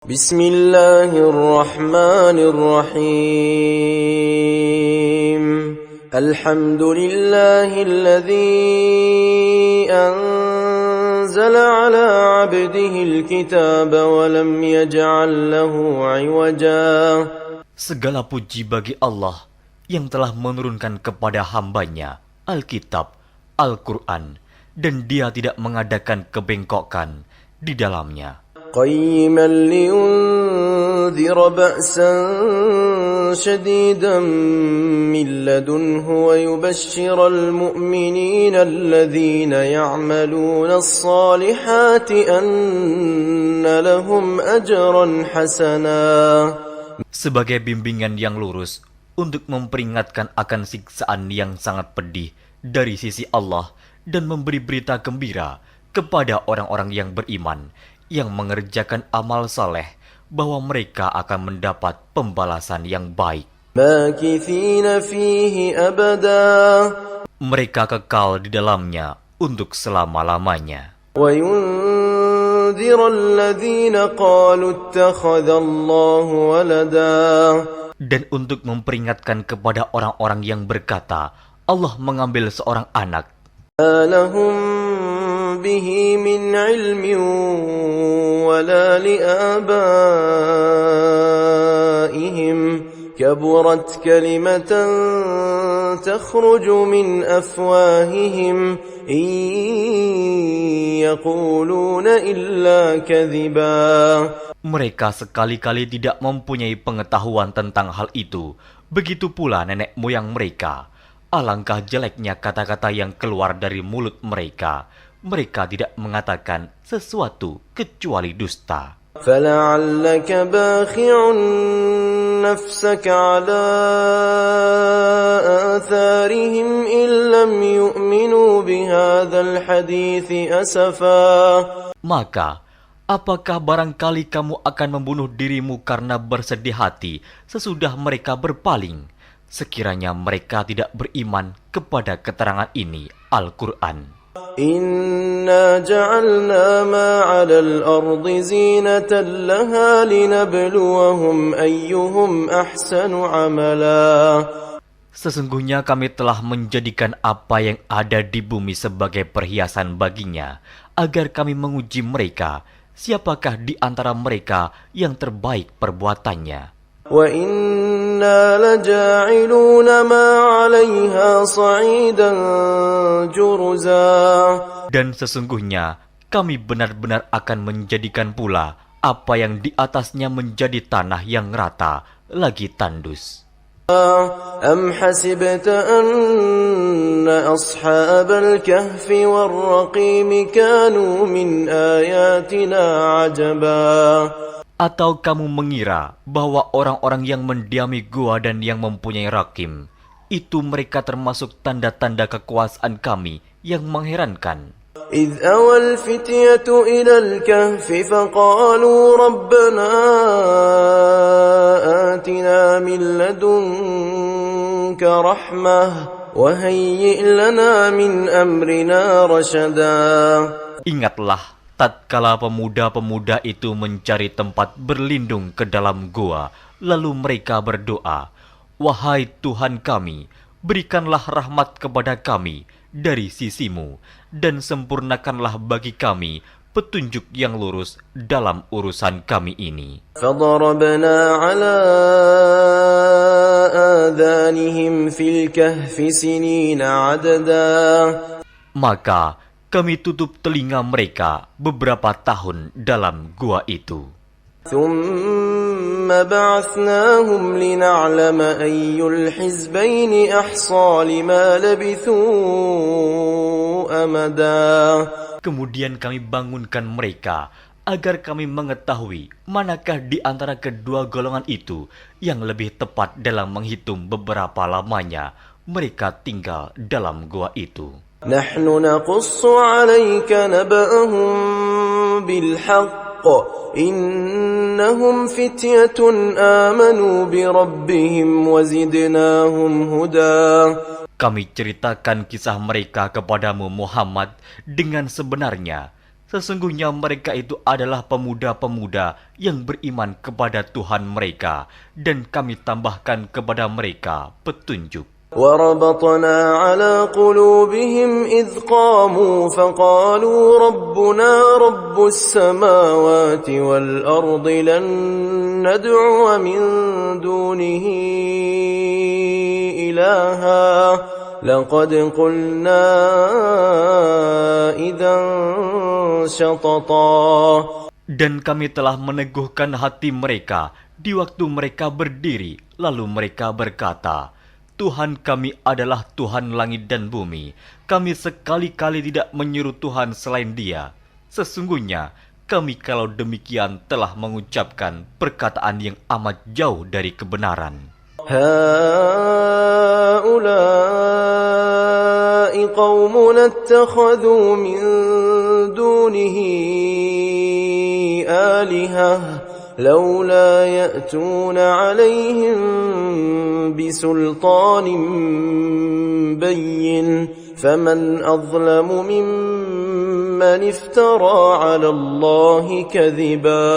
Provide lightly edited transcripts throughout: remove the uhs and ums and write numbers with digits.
Bismillahirrahmanirrahim. Alhamdulillahilladzi anzala ala 'abdihil kitaba wa lam yaj'al lahu 'iwaja. Segala puji bagi Allah yang telah menurunkan kepada hambanya Alkitab, Al-Quran, dan dia tidak mengadakan kebengkokan di dalamnya. Qayyiman liyunzira ba'san shadidan min ladunhu wa yubashshiral mu'minina alladhina ya'maluna as-salihati anna lahum ajran hasana. Sebagai bimbingan yang lurus untuk memperingatkan akan siksaan yang sangat pedih dari sisi Allah dan memberi berita gembira kepada orang-orang yang beriman yang mengerjakan amal saleh bahwa mereka akan mendapat pembalasan yang baik. Makithina fihi abada. Mereka kekal di dalamnya untuk selama-lamanya. Wa yunzira alladhina qalu ittakhadha Allahu walada. Dan untuk memperingatkan kepada orang-orang yang berkata, Allah mengambil seorang anak. Lahum bihi min ilmin wala liabaihim kaburat kalimatan takhruju min afwahihim in yaquluna illa kadhiba. Mereka sekali-kali tidak mempunyai pengetahuan tentang hal itu. Begitu pula nenek moyang mereka. Alangkah jeleknya kata-kata yang keluar dari mulut mereka. Mereka tidak mengatakan sesuatu kecuali dusta. فَلَعَلَّكَ بَاخِعٌ نَفْسَكَ عَلَىٰ آثَارِهِمْ إِن لَّمْ يُؤْمِنُوا بِهَٰذَا الْحَدِيثِ أَسَفًا. Maka, apakah barangkali kamu akan membunuh dirimu karena bersedih hati sesudah mereka berpaling? Sekiranya mereka tidak beriman kepada keterangan ini, Al-Quran. Inna ja'alna ma 'alal ardi zinatan laha linabluwahum ayyuhum ahsanu 'amala. Sesungguhnya kami telah menjadikan apa yang ada di bumi sebagai perhiasan baginya, agar kami menguji mereka, siapakah di antara mereka yang terbaik perbuatannya. Wa inna laja'iluna ma 'alayha sa'idan juruza. Dan sesungguhnya kami benar-benar akan menjadikan pula apa yang di atasnya menjadi tanah yang rata lagi tandus. Am hasibta anna ashabal kahfi war-raqim kanu min ayatina 'ajaba. Atau kamu mengira bahwa orang-orang yang mendiami gua dan yang mempunyai rakim, itu mereka termasuk tanda-tanda kekuasaan kami yang mengherankan. إذ أوى الفتية إلى الكهف فقالوا ربنا آتنا من لدنك رحمة وهيئ لنا من أمرنا رشدا. Ingatlah tatkala pemuda-pemuda itu mencari tempat berlindung ke dalam gua, lalu mereka berdoa, "Wahai Tuhan kami, berikanlah rahmat kepada kami dari sisimu, dan sempurnakanlah bagi kami petunjuk yang lurus dalam urusan kami ini." فَضَرَبْنَا عَلَىٰ آذَانِهِمْ فِي الْكَهْفِ سِنِينَ عَدَدًا. Maka kami tutup telinga mereka beberapa tahun dalam gua itu. ثُمَّ بَعَثْنَاهُمْ لِنَعْلَمَ أَيُّ الْحِزْبَيْنِ أَحْصَىٰ لِمَا لَبِثُوا أَمَدًا. Kemudian kami bangunkan mereka agar kami mengetahui manakah di antara kedua golongan itu yang lebih tepat dalam menghitung beberapa lamanya mereka tinggal dalam gua itu. نحن نقص عليك نبأهم بالحق إنهم فتية آمنوا بربهم وزدناهم هدى. Kami ceritakan kisah mereka kepadamu Muhammad dengan sebenarnya. Sesungguhnya mereka itu adalah pemuda-pemuda yang beriman kepada Tuhan mereka, dan kami tambahkan kepada mereka petunjuk. وَرَبَطْنَا عَلَى قُلُوبِهِمْ إِذْ قَامُوا فَقَالُوا رَبُّنَا رَبُّ السَّمَاوَاتِ وَالْأَرْضِ لَن نَّدْعُوَ مِن دُونِهِ إِلَٰهًا لَقَدْ قُلْنَا إِذًا شَطَطًا. Dan kami telah meneguhkan hati mereka di waktu mereka berdiri, lalu mereka berkata, Tuhan kami adalah Tuhan langit dan bumi. Kami sekali-kali tidak menyeru Tuhan selain Dia. Sesungguhnya kami kalau demikian telah mengucapkan perkataan yang amat jauh dari kebenaran. Haula'i qaumun ittakhadhu min dunihi alihah laula ya'tuna 'alaihim بسلطان بين فمن أظلم ممن افترى على الله كذبا.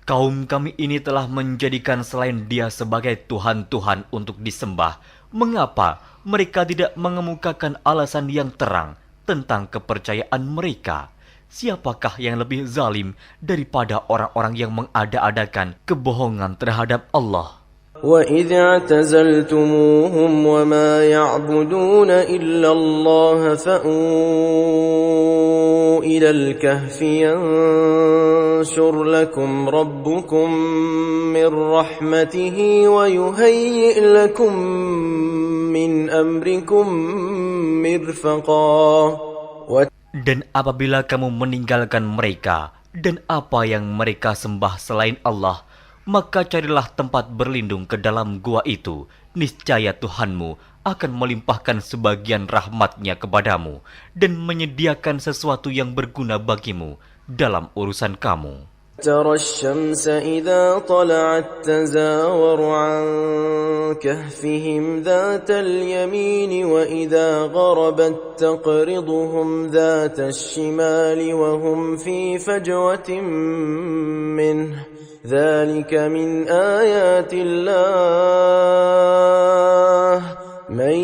Kaum kami ini telah menjadikan selain Dia sebagai Tuhan-Tuhan untuk disembah. Mengapa mereka tidak mengemukakan alasan yang terang tentang kepercayaan mereka? Siapakah yang lebih zalim daripada orang-orang yang mengada-adakan kebohongan terhadap Allah? وَإِذِ اعْتَزَلْتُمُوهُمْ وَمَا يَعْبُدُونَ إِلَّا اللَّهَ فَأْوُوا إِلَى الْكَهْفِ يَنشُرْ لَكُمْ رَبُّكُمْ مِنْ رَحْمَتِهِ وَيُهَيِّئْ لَكُمْ مِنْ أَمْرِكُمْ مِرْفَقًا. Dan apabila kamu meninggalkan mereka dan apa yang mereka sembah selain Allah, maka carilah tempat berlindung ke dalam gua itu. Niscaya Tuhanmu akan melimpahkan sebagian rahmat-Nya kepadamu dan menyediakan sesuatu yang berguna bagimu dalam urusan kamu. ترى الشمس إذا طلعت تزاور عن كهفهم ذات اليمين وإذا غربت تقرضهم ذات الشمال وهم في فجوة منه ذلك من آيات الله من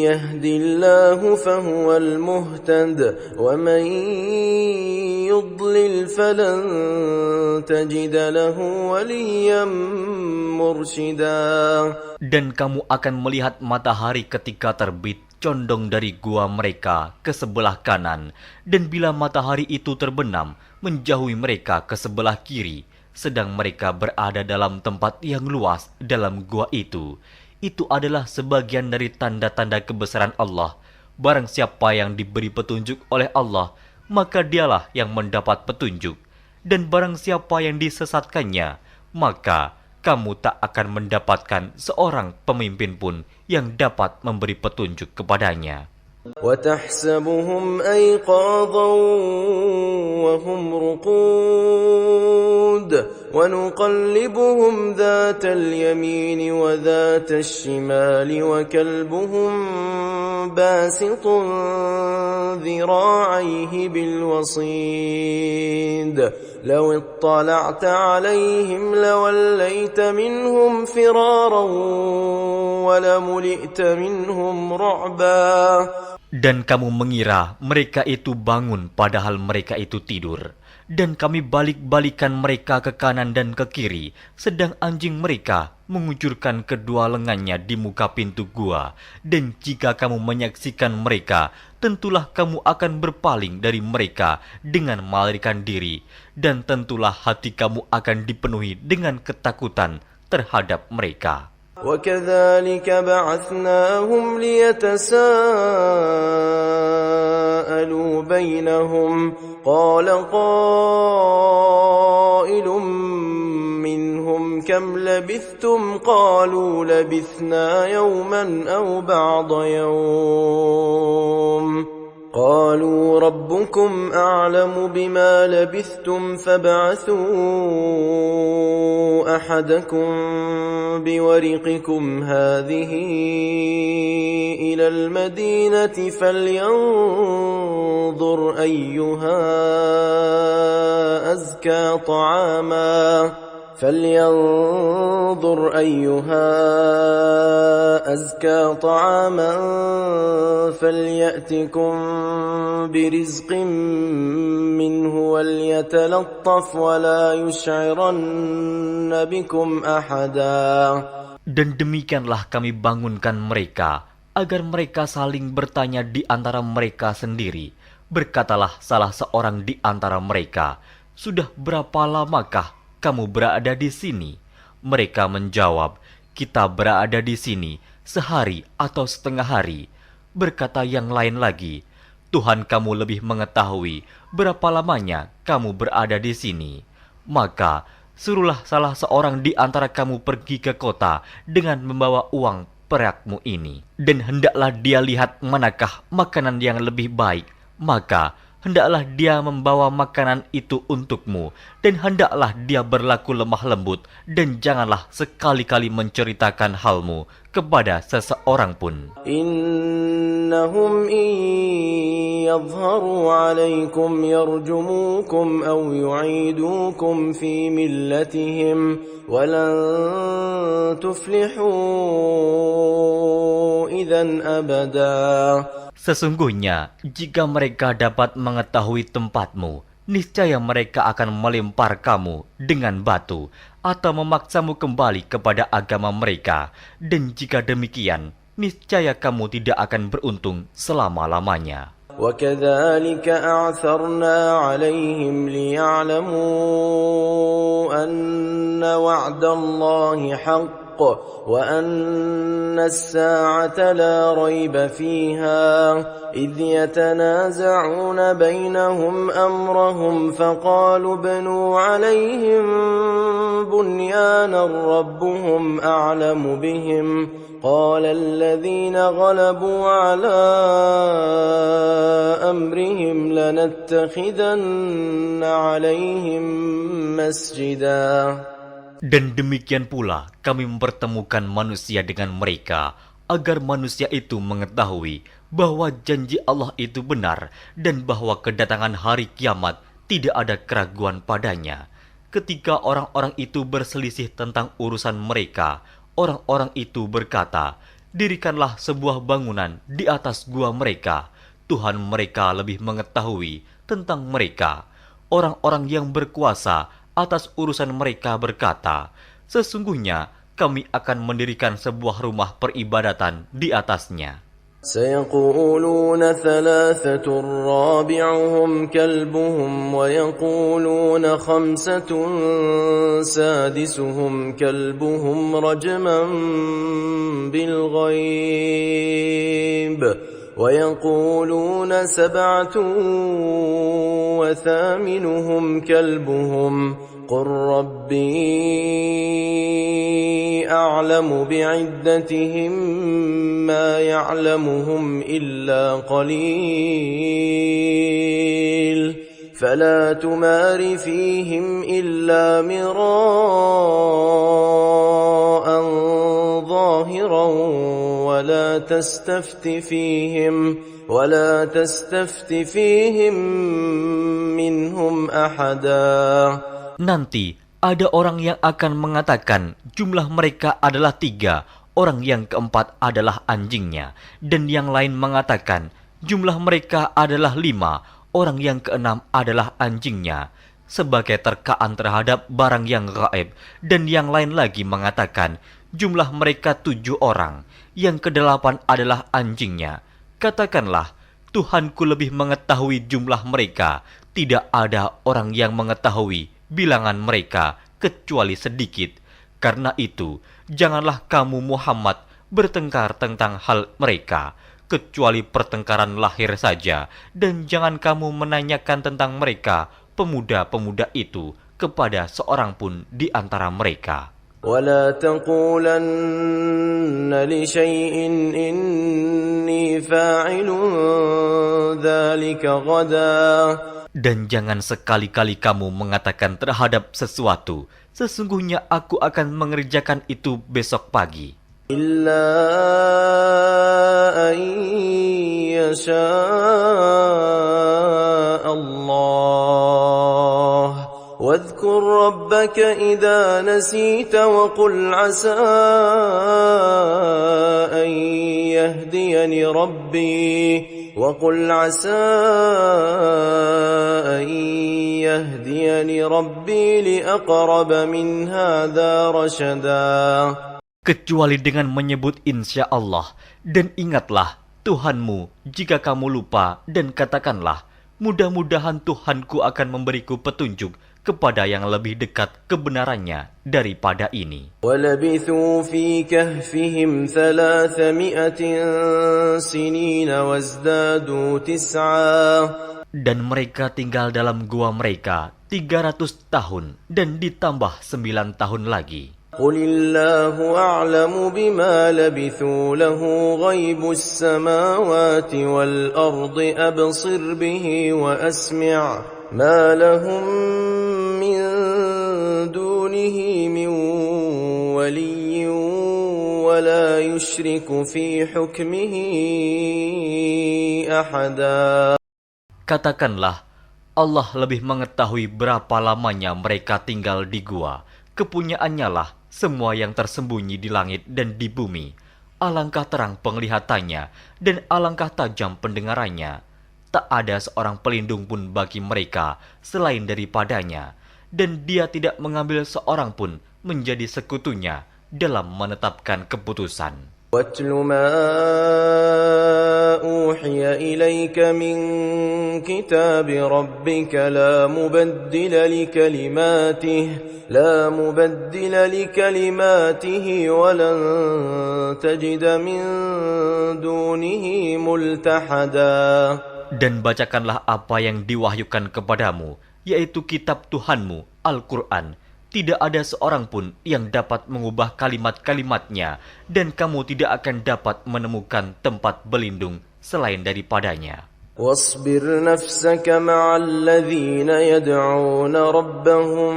يهد الله فهو المهتد ومن يضلل فلن تجد له وليا مرشدا. Dan kamu akan melihat matahari ketika terbit condong dari gua mereka ke sebelah kanan, dan bila matahari itu terbenam menjauhi mereka ke sebelah kiri, sedang mereka berada dalam tempat yang luas dalam gua itu. Itu adalah sebagian dari tanda-tanda kebesaran Allah. Barang siapa yang diberi petunjuk oleh Allah, maka dialah yang mendapat petunjuk. Dan barang siapa yang disesatkannya, maka kamu tak akan mendapatkan seorang pemimpin pun yang dapat memberi petunjuk kepadanya. وَتَحْسَبُهُمْ أَيْقَاظًا وَهُمْ رُقُودٌ وَنُقَلِّبُهُمْ ذَاتَ الْيَمِينِ وَذَاتَ الشِّمَالِ وَكَلْبُهُمْ بَاسِطٌ ذِرَاعَيْهِ بِالْوَصِيدِ لَوِ اطَّلَعْتَ عَلَيْهِمْ لَوَلَّيْتَ مِنْهُمْ فِرَارًا وَلَمُلِئْتَ مِنْهُمْ رُعْبًا. Dan kamu mengira mereka itu bangun padahal mereka itu tidur. Dan kami balik-balikan mereka ke kanan dan ke kiri, sedang anjing mereka mengucurkan kedua lengannya di muka pintu gua. Dan jika kamu menyaksikan mereka, tentulah kamu akan berpaling dari mereka dengan melarikan diri. Dan tentulah hati kamu akan dipenuhi dengan ketakutan terhadap mereka. وَكَذَلِكَ بَعَثْنَاهُمْ لِيَتَسَاءَلُوا بَيْنَهُمْ قَالَ قَائِلٌ مِّنْهُمْ كَمْ لَبِثْتُمْ قَالُوا لَبِثْنَا يَوْمًا أَوْ بَعْضَ يَوْمٍ قَالَ قالوا ربكم أعلم بما لبثتم فابعثوا أحدكم بورقكم هذه إلى المدينة فلينظر أيها أزكى طعاما فليأتكم برزق منه وليتلطف ولا يشعرن بكم أحدا. Dan demikianlah kami bangunkan mereka, agar mereka saling bertanya di antara mereka sendiri. Berkatalah salah seorang di antara mereka, "Sudah berapa lamakah kamu berada di sini?" Mereka menjawab, "Kita berada di sini sehari atau setengah hari." Berkata yang lain lagi, "Tuhan kamu lebih mengetahui berapa lamanya kamu berada di sini. Maka suruhlah salah seorang di antara kamu pergi ke kota dengan membawa uang perakmu ini. Dan hendaklah dia lihat manakah makanan yang lebih baik. Maka hendaklah dia membawa makanan itu untukmu. Dan hendaklah dia berlaku lemah lembut. Dan janganlah sekali-kali menceritakan halmu kepada seseorang pun. Innahum yadhharu alaikum yarjumukum aw yu'idukum fi millatihim walan tuflihu idzan abada. Sesungguhnya, jika mereka dapat mengetahui tempatmu, niscaya mereka akan melempar kamu dengan batu atau memaksamu kembali kepada agama mereka. Dan jika demikian, niscaya kamu tidak akan beruntung selama-lamanya. وَكَذَلِكَ أَعْثَرْنَا عَلَيْهِمْ لِيَعْلَمُوا أَنَّ وَعْدَ اللَّهِ حَقٌّ وَأَنَّ السَّاعَةَ لَا رَيْبَ فِيهَا إِذْ يَتَنَازَعُونَ بَيْنَهُمْ أَمْرَهُمْ فَقَالُوا ابْنُوا عَلَيْهِمْ بُنْيَانًا رَبُّهُمْ أَعْلَمُ بِهِمْ قال الذين غلبوا على أمرهم لنتخذن عليهم مسجدا. Dan demikian pula kami mempertemukan manusia dengan mereka, agar manusia itu mengetahui bahwa janji Allah itu benar dan bahwa kedatangan hari kiamat tidak ada keraguan padanya. Ketika orang-orang itu berselisih tentang urusan mereka, orang-orang itu berkata, "Dirikanlah sebuah bangunan di atas gua mereka. Tuhan mereka lebih mengetahui tentang mereka." Orang-orang yang berkuasa atas urusan mereka berkata, "Sesungguhnya kami akan mendirikan sebuah rumah peribadatan di atasnya." سيقولون ثلاثة رابعهم كلبهم ويقولون خمسة سادسهم كلبهم رجما بالغيب ويقولون سبعة وثامنهم كلبهم قل ربي أعلم بعدتهم ما يعلمهم إلا قليل فلا تمار فيهم إلا مراء ظاهرا ولا تستفت فيهم منهم أحدا. Nanti ada orang yang akan mengatakan jumlah mereka adalah 3, orang yang keempat adalah anjingnya, dan yang lain mengatakan jumlah mereka adalah 5, orang yang keenam adalah anjingnya, sebagai terkaan terhadap barang yang gaib. Dan yang lain lagi mengatakan jumlah mereka 7 orang, yang ke-8 adalah anjingnya. Katakanlah, Tuhanku lebih mengetahui jumlah mereka, tidak ada orang yang mengetahui bilangan mereka kecuali sedikit. Karena itu, janganlah kamu Muhammad bertengkar tentang hal mereka, kecuali pertengkaran lahir saja, dan jangan kamu menanyakan tentang mereka, pemuda-pemuda itu, kepada seorang pun di antara mereka. ولا تقولن لشيء إني فاعل ذلك غدا. Dan jangan sekali-kali kamu mengatakan terhadap sesuatu, sesungguhnya aku akan mengerjakan itu besok pagi. إلا أن يشاء الله واذكر ربك إذا نسيت وقل عسى أن يهديني ربي لأقرب من هذا رشدا. Kecuali dengan menyebut insya Allah, dan ingatlah Tuhanmu jika kamu lupa, dan katakanlah, mudah-mudahan Tuhanku akan memberiku petunjuk kepada yang lebih dekat kebenarannya daripada ini. وَلَبِثُوا فِي كَهْفِهِمْ 300 سِنِينَ وَازْدَادُوا 9. Dan mereka tinggal dalam gua mereka 300 tahun, dan ditambah 9 tahun lagi. قل الله أعلم بما لبثوا له غيب السماوات والأرض أبصر به وأسمع ما لهم من دونه من ولي ولا يشرك في حكمه أحدا. Katakanlah, Allah lebih mengetahui berapa lamanya mereka tinggal di gua. Kepunyaannya lah semua yang tersembunyi di langit dan di bumi. Alangkah terang penglihatannya dan alangkah tajam pendengarannya. Tak ada seorang pelindung pun bagi mereka selain daripadanya, dan dia tidak mengambil seorang pun menjadi sekutunya dalam menetapkan keputusan. وَاتْلُ مَا أُوحِيَ إِلَيْكَ مِنْ كِتَابِ رَبِّكَ لَا مُبَدِّلَ لِكَلِمَاتِهِ وَلَنْ تَجِدَ مِنْ دُونِهِ مُلْتَحَدًا. Dan bacakanlah apa yang diwahyukan kepadamu, yaitu kitab Tuhanmu, Al-Quran. Tidak ada seorang pun yang dapat mengubah kalimat-kalimatnya, dan kamu tidak akan dapat menemukan tempat berlindung selain daripadanya. واصبر نفسك مع الذين يدعون ربهم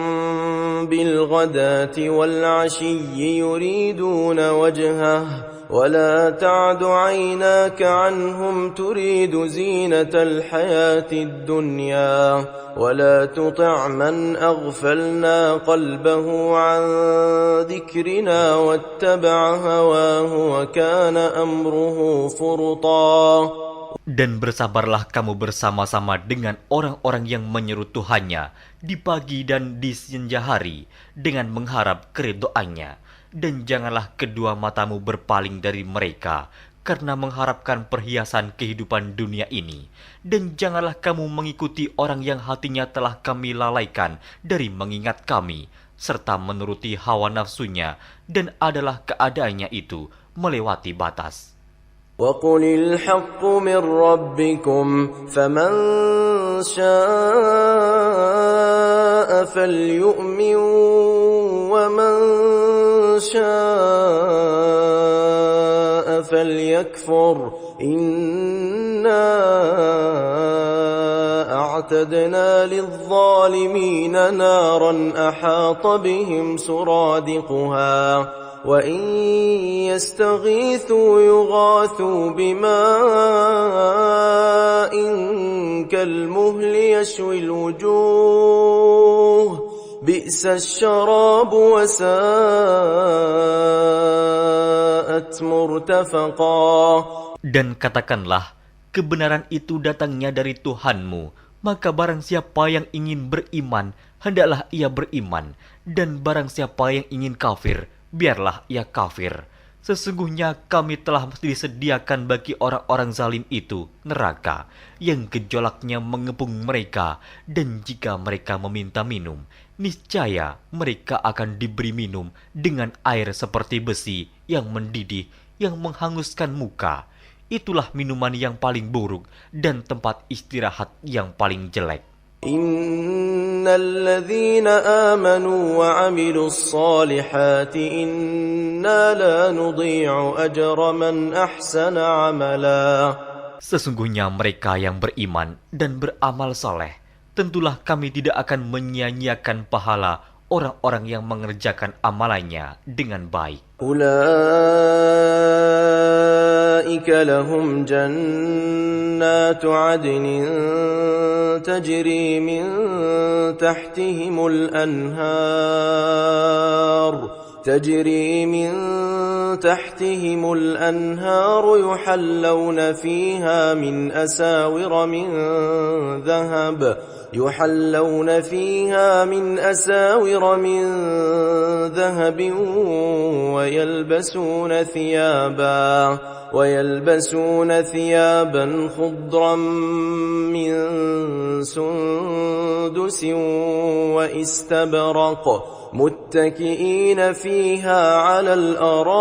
بالغداة والعشي يريدون وجهه ولا تعد عيناك عنهم تريد زينة الحياة الدنيا ولا تطع من أغفلنا قلبه عن ذكرنا واتبع هواه وكان أمره فرطا. Dan bersabarlah kamu bersama-sama dengan orang-orang yang menyeru Tuhannya di pagi dan di senja hari dengan mengharap keridhoannya. Dan janganlah kedua matamu berpaling dari mereka karena mengharapkan perhiasan kehidupan dunia ini. Dan janganlah kamu mengikuti orang yang hatinya telah kami lalaikan dari mengingat kami, serta menuruti hawa nafsunya, dan adalah keadaannya itu melewati batas. وَقُلِ الْحَقُّ مِنْ رَبِّكُمْ فَمَنْ شَاءَ فَلْيُؤْمِنْ وَمَنْ شَاءَ فَلْيَكْفُرْ إِنَّا أَعْتَدْنَا لِلظَّالِمِينَ نَارًا أَحَاطَ بِهِمْ سُرَادِقُهَا وَإِنْ يَسْتَغِيثُوا يُغَاثُوا بِمَاءٍ كَالْمُهْلِ يَشْوِي الْوُجُوهَ بِئْسَ الشَّرَابُ وَسَاءَتْ مُرْتَفَقًا. Dan katakanlah, kebenaran itu datangnya dari Tuhanmu, maka barang siapa yang ingin beriman, hendaklah ia beriman, dan barang siapa yang ingin kafir, biarlah ia kafir. Sesungguhnya kami telah disediakan bagi orang-orang zalim itu neraka yang gejolaknya mengepung mereka, dan jika mereka meminta minum, niscaya mereka akan diberi minum dengan air seperti besi yang mendidih, yang menghanguskan muka. Itulah minuman yang paling buruk dan tempat istirahat yang paling jelek. Innalladzina amanu wa 'amilus solihati inna la nudhi'u ajra man ahsana 'amala. Sesungguhnya mereka yang beriman dan beramal saleh, tentulah kami tidak akan menyia-nyiakan pahala orang-orang yang mengerjakan amalannya dengan baik. Ulaika lahum jannatu 'adnin tajri min tahtihimul anhar. تجري من تحتهم الأنهار يحلون فيها من أساور من ذهب ويلبسون ثيابا خضرا من سندس واستبرق متكئين فيها على الأرائك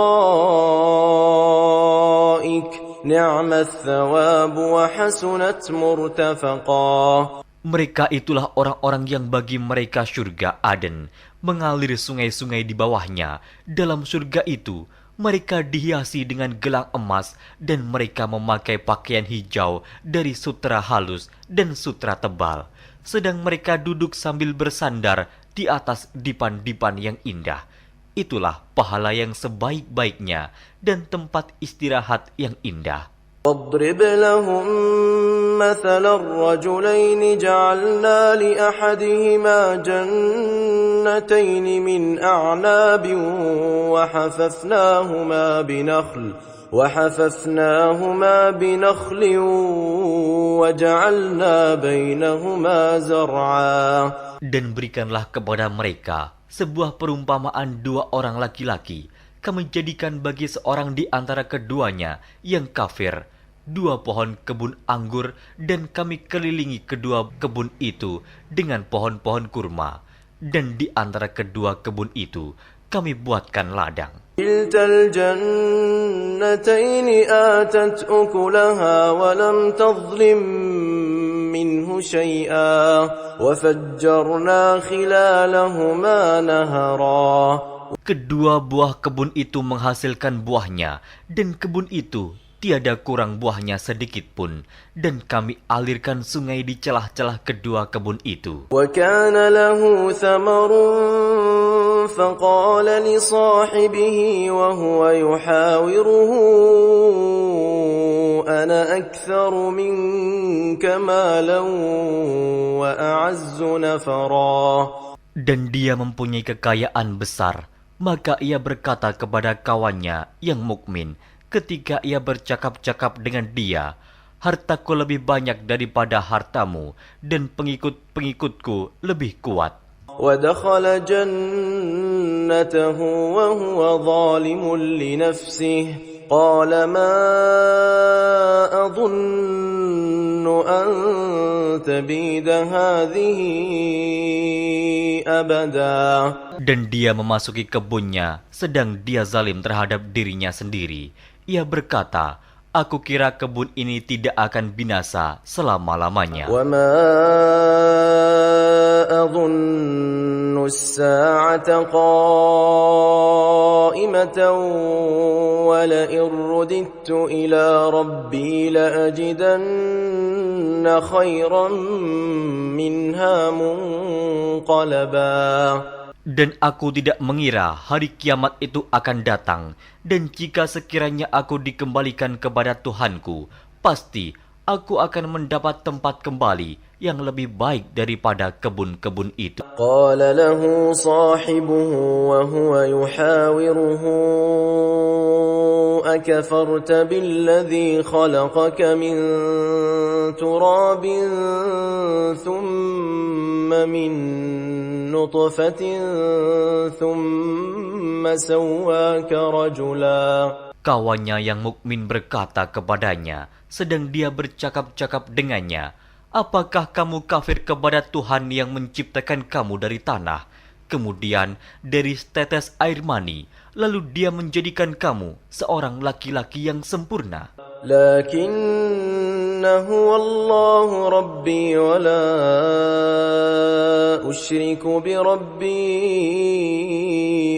نعم الثواب وحسنت مرتفقا. Mereka itulah orang-orang yang bagi mereka surga Aden, mengalir sungai-sungai di bawahnya. Dalam surga itu, mereka dihiasi dengan gelang emas dan mereka memakai pakaian hijau dari sutra halus dan sutra tebal. Sedang mereka duduk sambil bersandar di atas dipan-dipan yang indah. Itulah pahala yang sebaik-baiknya dan tempat istirahat yang indah. واضرب لهم مثل الرجلين جعلنا لأحدهما جنتين من أعناب وحففناهما بنخل وجعلنا بينهما زرعا. Dan berikanlah kepada mereka sebuah perumpamaan dua orang laki-laki. Kami jadikan bagi seorang di antara keduanya yang kafir dua pohon kebun anggur, dan kami kelilingi kedua kebun itu dengan pohon-pohon kurma. Dan di antara kedua kebun itu kami buatkan ladang. Kiltal jannataini atat ukulaha wa lam tadhlim minhu shay'a wa fajjarna khilalahuma nahara. Kedua buah kebun itu menghasilkan buahnya, dan kebun itu tiada kurang buahnya sedikit pun, dan kami alirkan sungai di celah-celah kedua kebun itu. وَكَانَ لَهُ ثَمَرٌ فَقَالَ لِصَاحِبِهِ وَهُوَ يُحَاوِرُهُ أَنَا أَكْثَرُ مِنكَ مَالًا وَأَعَزُّ نَفَرًا. Dan dia mempunyai kekayaan besar, maka ia berkata kepada kawannya yang mukmin, ketika ia bercakap-cakap dengan dia, hartaku lebih banyak daripada hartamu, dan pengikut-pengikutku lebih kuat. وَدَخَلَ جَنَّتَهُ وَهُوَ ظَالِمٌ لِنَفْسِهِ قَالَ مَا أَظُنُّ أَن تَبِيدَ هَذِهِ أَبَدًا. Dan dia memasuki kebunnya, sedang dia zalim terhadap dirinya sendiri. Ia berkata, aku kira kebun ini tidak akan binasa selama-lamanya. وَمَا أَظُنُّ السَّاعَةَ قَائِمَةً وَلَئِن رُّدِدتُّ إِلَى رَبِّي لَأَجِدَنَّ خَيْرًا مِنْهَا مُنقَلَبًا. Dan aku tidak mengira hari kiamat itu akan datang. Dan jika sekiranya aku dikembalikan kepada Tuhanku, pasti aku akan mendapat tempat kembali yang lebih baik daripada kebun-kebun itu. قال له صاحبه وهو يحاوره أكفرت بالذي خلقك من تراب ثم من نطفة ثم سواك رجلا. Kawannya yang mukmin berkata kepadanya, sedang dia bercakap-cakap dengannya, apakah kamu kafir kepada Tuhan yang menciptakan kamu dari tanah, kemudian dari setetes air mani, lalu dia menjadikan kamu seorang laki-laki yang sempurna? لكن هو الله ربي ولا أشرك بربي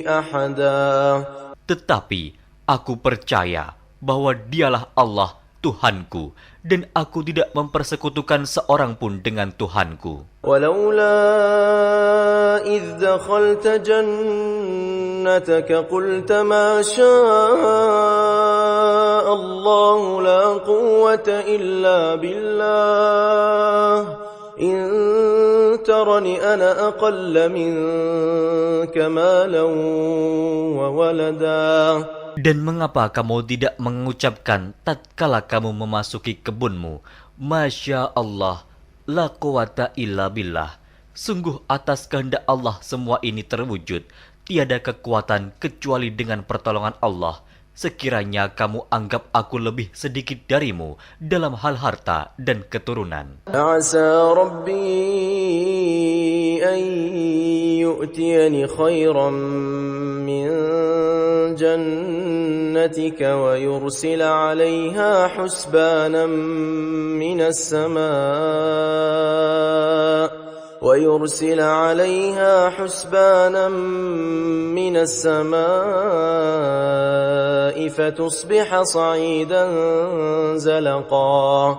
أحدا. Tetapi aku percaya bahwa dialah Allah Tuhanku, dan aku tidak mempersekutukan seorang pun dengan Tuhanku. ولولا إذ دخلت جنتك قلت ما شاء الله لا قوة إلا بالله إن ترني أنا أقل منك مالا وولدا. Dan mengapa kamu tidak mengucapkan tatkala kamu memasuki kebunmu, Masya Allah, la quwata illa billah. Sungguh atas kehendak Allah semua ini terwujud. Tiada kekuatan kecuali dengan pertolongan Allah. Sekiranya kamu anggap aku lebih sedikit darimu dalam hal harta dan keturunan. عسى ربي أن يؤتيني خيرا من جنتك ويرسل عليها حسبانا من السماء فتصبح صعيدا زلقا.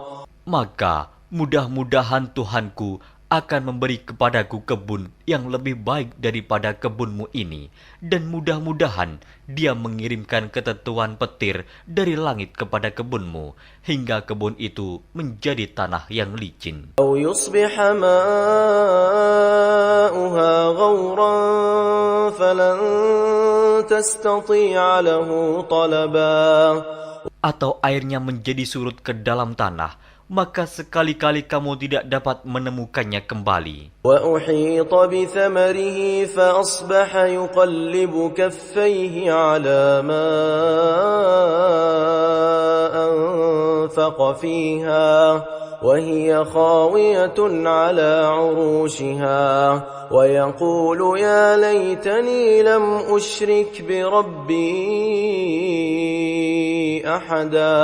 Maka mudah-mudahan Tuhanku akan memberi kepadaku kebun yang lebih baik daripada kebunmu ini, dan mudah-mudahan Dia mengirimkan ketentuan petir dari langit kepada kebunmu, hingga kebun itu menjadi tanah yang licin. أو يصبح ماؤها غورا فلن تستطيع له طلبا. Atau airnya menjadi surut ke dalam tanah, maka sekali-kali kamu tidak dapat menemukannya kembali. وأحيط بثمره فأصبح يقلب كفيه على ما أنفق فيها وهي خاوية على عروشها ويقول يا ليتني لم أشرك بربي أحدا.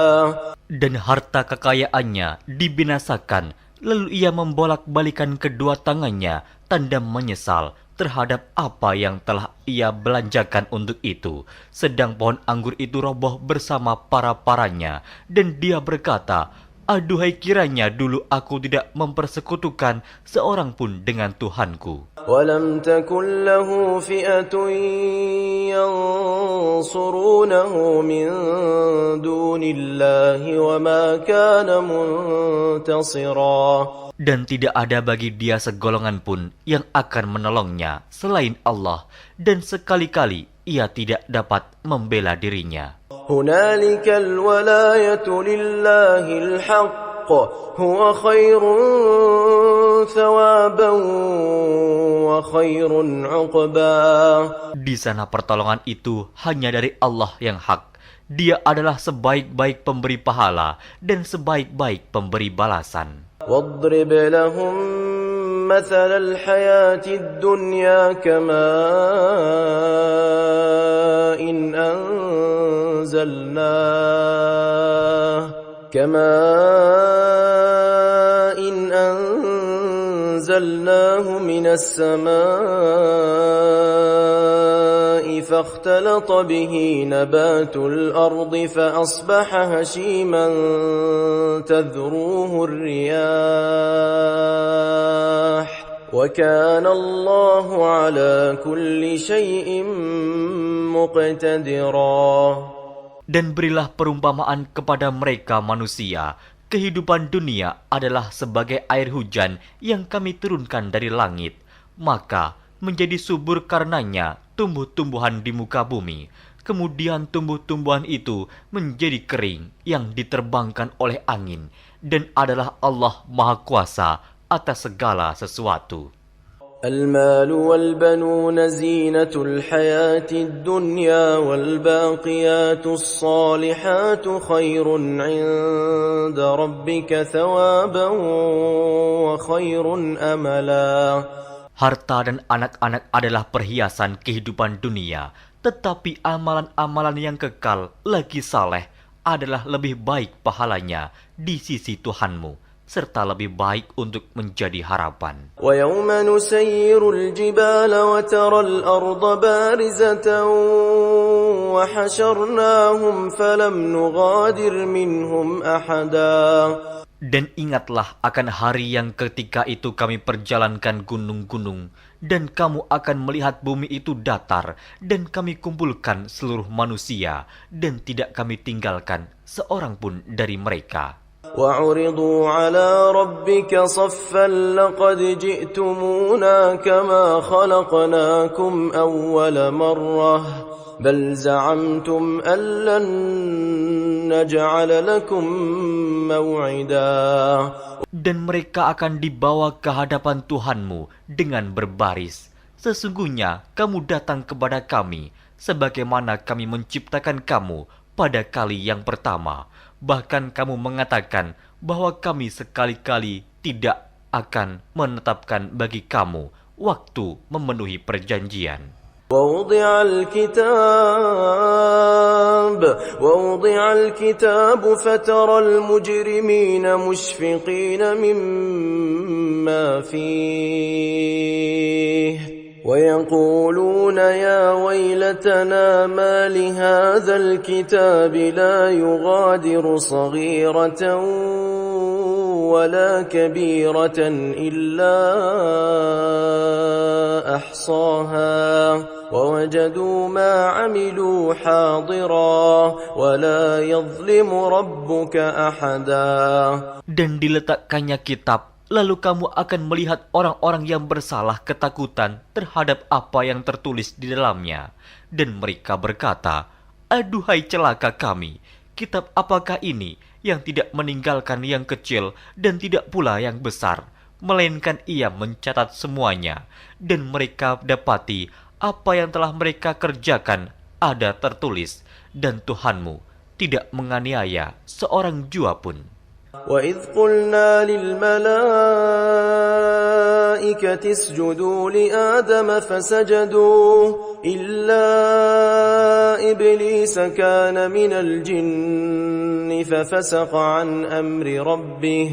Dan harta kekayaannya dibinasakan, lalu ia membolak-balikan kedua tangannya, tanda menyesal terhadap apa yang telah ia belanjakan untuk itu. Sedang pohon anggur itu roboh bersama para-paranya, dan dia berkata, aduhai kiranya dulu aku tidak mempersekutukan seorang pun dengan Tuhanku. ولم تكن له فئة ينصرونه من دون الله وما كان منتصرا. Dan tidak ada bagi dia segolongan pun yang akan menolongnya selain Allah, dan sekali-kali ia tidak dapat membela dirinya. هنالك الولاية لله الحق هو خير ثوابا وخير عقبا. Di sana pertolongan itu hanya dari Allah yang hak. Dia adalah sebaik-baik pemberi pahala dan sebaik-baik pemberi balasan. واضرب لهم مثل الحياة الدنيا كماء أنزلناه من السماء فاختلط به نبات الأرض فأصبح هشيما تذروه الرياح وكان الله على كل شيء مقتدرا. Dan berilah perumpamaan kepada mereka manusia. Kehidupan dunia adalah sebagai air hujan yang kami turunkan dari langit. Maka menjadi subur karenanya tumbuh-tumbuhan di muka bumi. Kemudian tumbuh-tumbuhan itu menjadi kering yang diterbangkan oleh angin. Dan adalah Allah Maha Kuasa atas segala sesuatu. المال والبنون زينة الحياة الدنيا والباقيات الصالحات خير عند ربك ثوابا وخير أملا. Harta dan anak-anak adalah perhiasan kehidupan dunia, tetapi amalan-amalan yang kekal lagi saleh adalah lebih baik pahalanya di sisi Tuhanmu, serta lebih baik untuk menjadi harapan. وَيَوْمَ نُسَيِّرُ الْجِبَالَ وَتَرَى الْأَرْضَ بَارِزَةً وَحَشَرْنَاهُمْ فَلَمْ نُغَادِرْ مِنْهُمْ أَحَدًا. Dan ingatlah akan hari yang ketika itu kami perjalankan gunung-gunung, dan kamu akan melihat bumi itu datar, dan kami kumpulkan seluruh manusia, dan tidak kami tinggalkan seorang pun dari mereka. وَعُرِضُوا عَلَى رَبِّكَ صَفًّا لَقَدْ جِئْتُمُونَا كَمَا خَلَقْنَاكُمْ أَوَّلَ مَرَّةٍ بَلْ زَعَمْتُمْ أَن لَّن نَّجْعَلَ لَكُم مَّوْعِدًا. Dan mereka akan dibawa ke hadapan Tuhanmu dengan berbaris. Sesungguhnya kamu datang kepada kami, sebagaimana kami menciptakan kamu pada kali yang pertama. Bahkan kamu mengatakan bahwa kami sekali-kali tidak akan menetapkan bagi kamu waktu memenuhi perjanjian. ووضع الكتاب فترى المجرمين مشفقين مما فيه ويقولون يا ويلتنا ما لهذا الكتاب لا يغادر صغيرة ولا كبيرة إلا أحصاها ووجدوا ما عملوا حاضرا ولا يظلم ربك أحدا. Dan diletakkannya kitab, lalu kamu akan melihat orang-orang yang bersalah ketakutan terhadap apa yang tertulis di dalamnya. Dan mereka berkata, aduhai celaka kami, kitab apakah ini yang tidak meninggalkan yang kecil dan tidak pula yang besar, melainkan ia mencatat semuanya. Dan mereka dapati apa yang telah mereka kerjakan ada tertulis, dan Tuhanmu tidak menganiaya seorang jua pun. وَإِذْ قُلْنَا لِلْمَلَائِكَةِ اسْجُدُوا لِآدَمَ فَسَجَدُوا إِلَّا إِبْلِيسَ كَانَ مِنَ الْجِنِّ فَفَسَقَ عَنْ أَمْرِ رَبِّهِ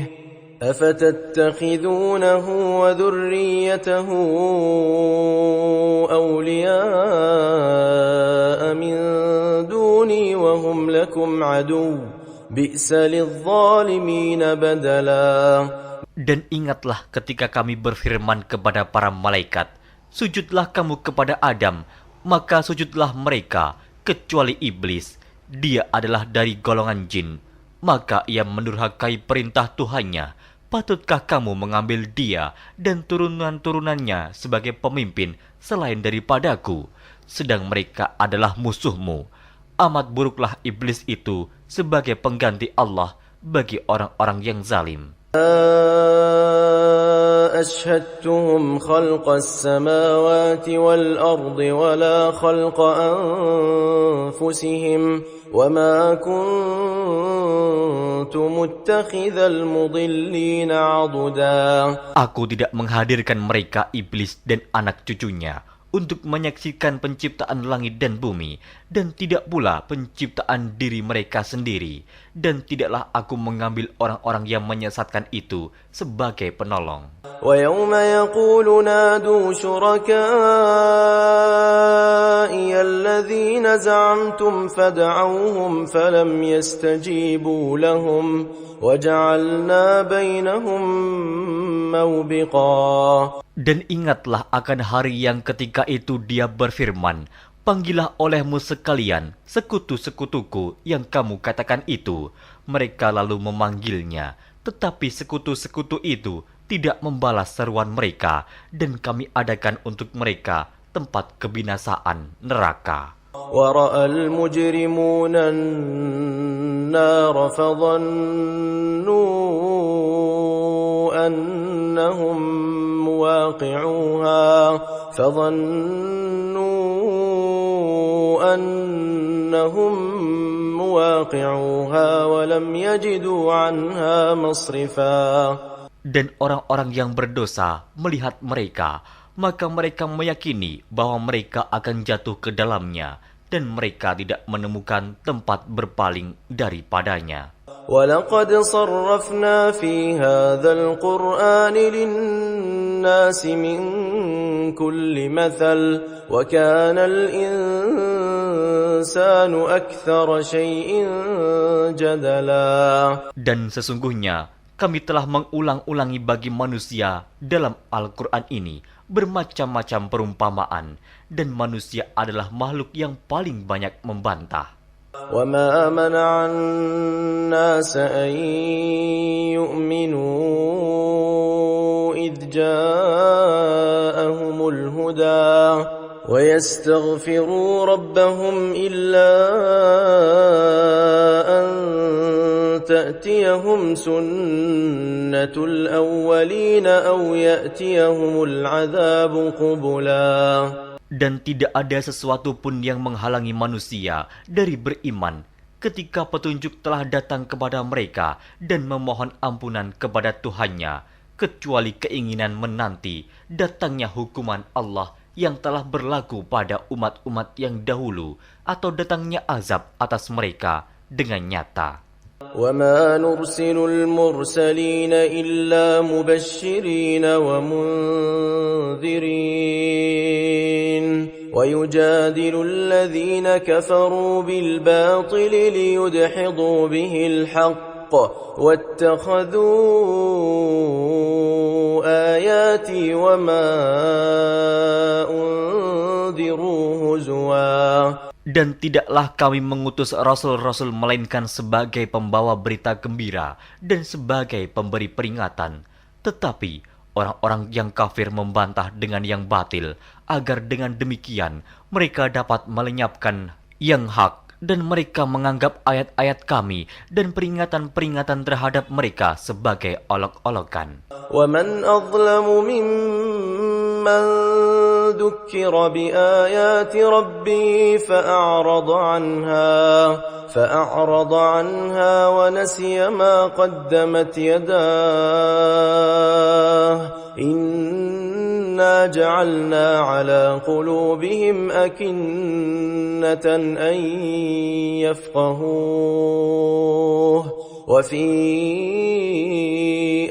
أَفَتَتَّخِذُونَهُ وَذُرِّيَّتَهُ أَوْلِيَاءَ مِن دُونِي وَهُمْ لَكُمْ عَدُوٌّ بِئْسَ لِلظَّالِمِينَ بَدَلًا. Dan ingatlah ketika kami berfirman kepada para malaikat, sujudlah kamu kepada Adam, maka sujudlah mereka, kecuali iblis. Dia adalah dari golongan jin. Maka ia mendurhakai perintah Tuhannya. Patutkah kamu mengambil dia dan turunan-turunannya sebagai pemimpin selain daripadaku, sedang mereka adalah musuhmu? Amat buruklah iblis itu sebagai pengganti Allah bagi orang-orang yang zalim. أشهدتهم خلق السماوات والأرض ولا خلق أنفسهم وما كنت متخذ المضلين عضدا. Aku tidak menghadirkan mereka iblis dan anak cucunya untuk menyaksikan penciptaan langit dan bumi, dan tidak pula penciptaan diri mereka sendiri, dan tidaklah aku mengambil orang-orang yang menyesatkan itu sebagai penolong. وَيَوْمَ يَقُولُ نَادُوا شُرَكَائِيَ الَّذِينَ زَعَمْتُمْ فَدَعَوْهُمْ فَلَمْ يَسْتَجِيبُوا لَهُمْ وَجَعَلْنَا بَيْنَهُمْ مَوْبِقًا. Dan ingatlah akan hari yang ketika itu dia berfirman, panggillah olehmu sekalian sekutu-sekutuku yang kamu katakan itu. Mereka lalu memanggilnya, tetapi sekutu-sekutu itu tidak membalas seruan mereka, dan kami adakan untuk mereka tempat kebinasaan neraka. وَرَأَى الْمُجْرِمُونَ النَّارَ فَظَنُّوا أَنَّهُمْ مواقعوها ولم يجدوا عنها مصرفا. Dan orang-orang yang berdosa melihat mereka, maka mereka meyakini bahwa mereka akan jatuh ke dalamnya, dan mereka tidak menemukan tempat berpaling daripadanya. وَلَقَدْ صَرَّفْنَا فِي هَذَا الْقُرْآنِ لِلنَّاسِ مِنْ كُلِّ مَثَلٍ وَكَانَ الْإِنْسَانُ أَكْثَرَ شَيْءٍ جَدَلًا. Dan sesungguhnya kami telah mengulang-ulangi bagi manusia dalam Al-Quran ini bermacam-macam perumpamaan, dan manusia adalah makhluk yang paling banyak membantah. وَمَا مَنَعَ النَّاسَ أَن يُؤْمِنُوا إِذْ جَاءَهُمُ الْهُدَى وَيَسْتَغْفِرُوا رَبَّهُمْ إِلَّا أَن تَأْتِيَهُمْ سُنَّةُ الْأَوَّلِينَ أَوْ يَأْتِيَهُمُ الْعَذَابُ قُبُلًا. Dan tidak ada sesuatu pun yang menghalangi manusia dari beriman ketika petunjuk telah datang kepada mereka dan memohon ampunan kepada Tuhannya, kecuali keinginan menanti datangnya hukuman Allah yang telah berlaku pada umat-umat yang dahulu, atau datangnya azab atas mereka dengan nyata. وَمَا نُرْسِلُ الْمُرْسَلِينَ إِلَّا مُبَشِّرِينَ وَمُنذِرِينَ وَيُجَادِلُ الَّذِينَ كَفَرُوا بِالْبَاطِلِ لِيُدْحِضُوا بِهِ الْحَقَّ وَاتَّخَذُوا آيَاتِي وَمَا أُنذِرُوا هُزُوًا. Dan tidaklah kami mengutus rasul-rasul melainkan sebagai pembawa berita gembira dan sebagai pemberi peringatan. Tetapi orang-orang yang kafir membantah dengan yang batil, agar dengan demikian mereka dapat melenyapkan yang hak, dan mereka menganggap ayat-ayat kami dan peringatan-peringatan terhadap mereka sebagai olok-olokan. وَمَنْ أَظْلَمُ مِمَّنْ ذُكِّرَ بِآيَاتِ رَبِّهِ فَأَعْرَضَ عَنْهَا وَنَسِيَ مَا قَدَّمَتْ يَدَاهُ إِنَّا جَعَلْنَا عَلَى قُلُوبِهِمْ أَكِنَّةً أَنْ يَفْقَهُوهُ وَفِي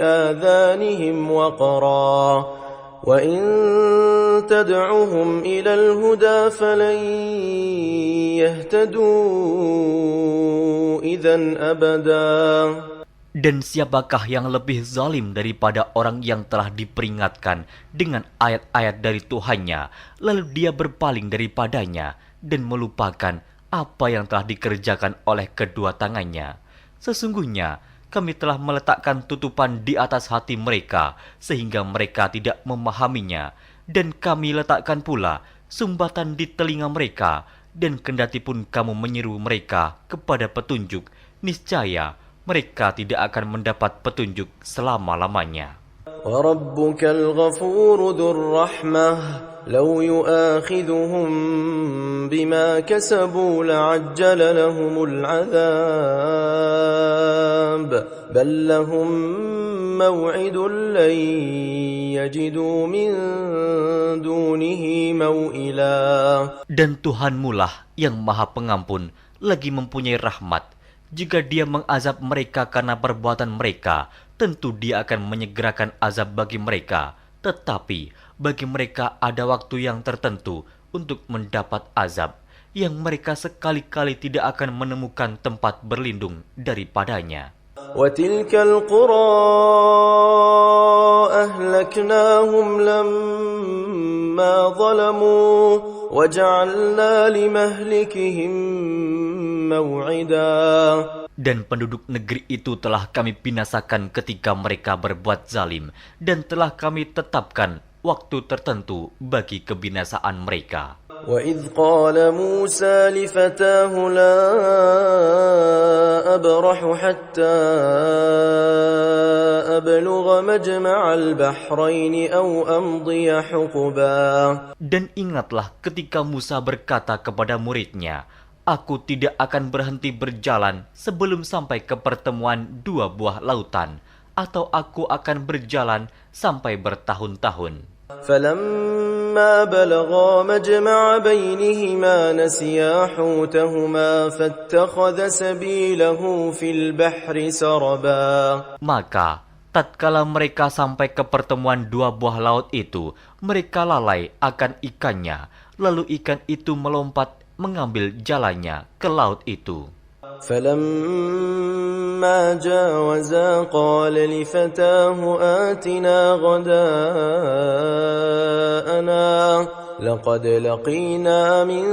آذَانِهِمْ وَقْرًا وَإِن تَدْعُهُمْ إِلَى الْهُدَى فَلَنْ يَهْتَدُوا إِذًا أَبَدًا. Dan siapakah yang lebih zalim daripada orang yang telah diperingatkan dengan ayat-ayat dari Tuhannya, lalu dia berpaling daripadanya dan melupakan apa yang telah dikerjakan oleh kedua tangannya. Sesungguhnya kami telah meletakkan tutupan di atas hati mereka sehingga mereka tidak memahaminya, dan kami letakkan pula sumbatan di telinga mereka, dan kendati pun kamu menyeru mereka kepada petunjuk, niscaya mereka tidak akan mendapat petunjuk selama-lamanya. وَرَبُّكَ الْغَفُورُ ذُو الرَّحْمَةِ لَوْ يُؤَاخِذُهُم بِمَا كَسَبُوا لَعَجَّلَ لَهُمُ الْعَذَابَ بَل لَّهُم مَّوْعِدٌ لَّن يَجِدُوا مِن دُونِهِ مَوْئِلًا. Dan Tuhanmulah yang Maha Pengampun, lagi mempunyai rahmat. Jika Dia mengazab mereka karena perbuatan mereka, tentu Dia akan menyegerakan azab bagi mereka. Tetapi bagi mereka ada waktu yang tertentu untuk mendapat azab, yang mereka sekali-kali tidak akan menemukan tempat berlindung daripadanya. وَتِلْكَ الْقُرَىٰ أَهْلَكْنَاهُمْ لَمَّا ظَلَمُوا وَجَعَلْنَا لِمَهْلِكِهِم مَّوْعِدًا. Dan penduduk negeri itu telah kami binasakan ketika mereka berbuat zalim, dan telah kami tetapkan waktu tertentu bagi kebinasaan mereka. وَإِذْ قَالَ مُوسَى لِفَتَاهُ لَا أَبْرَحُ حَتَّى أَبْلُغَ مَجْمَعَ الْبَحْرَيْنِ أَوْ أَمْضِيَ حُقُبًا. Dan ingatlah ketika Musa berkata kepada muridnya, Aku tidak akan berhenti berjalan sebelum sampai ke pertemuan dua buah lautan, atau aku akan berjalan sampai bertahun-tahun. فلما بلغا مجمع بينهما نسيا حوتهما فاتخذ سبيله في البحر سربا. Maka tatkala mereka sampai ke pertemuan dua buah laut itu, mereka lalai akan ikannya, lalu ikan itu melompat mengambil jalannya ke laut itu. فلما جاوزا قال لفتاه آتنا غداءنا لقد لقينا من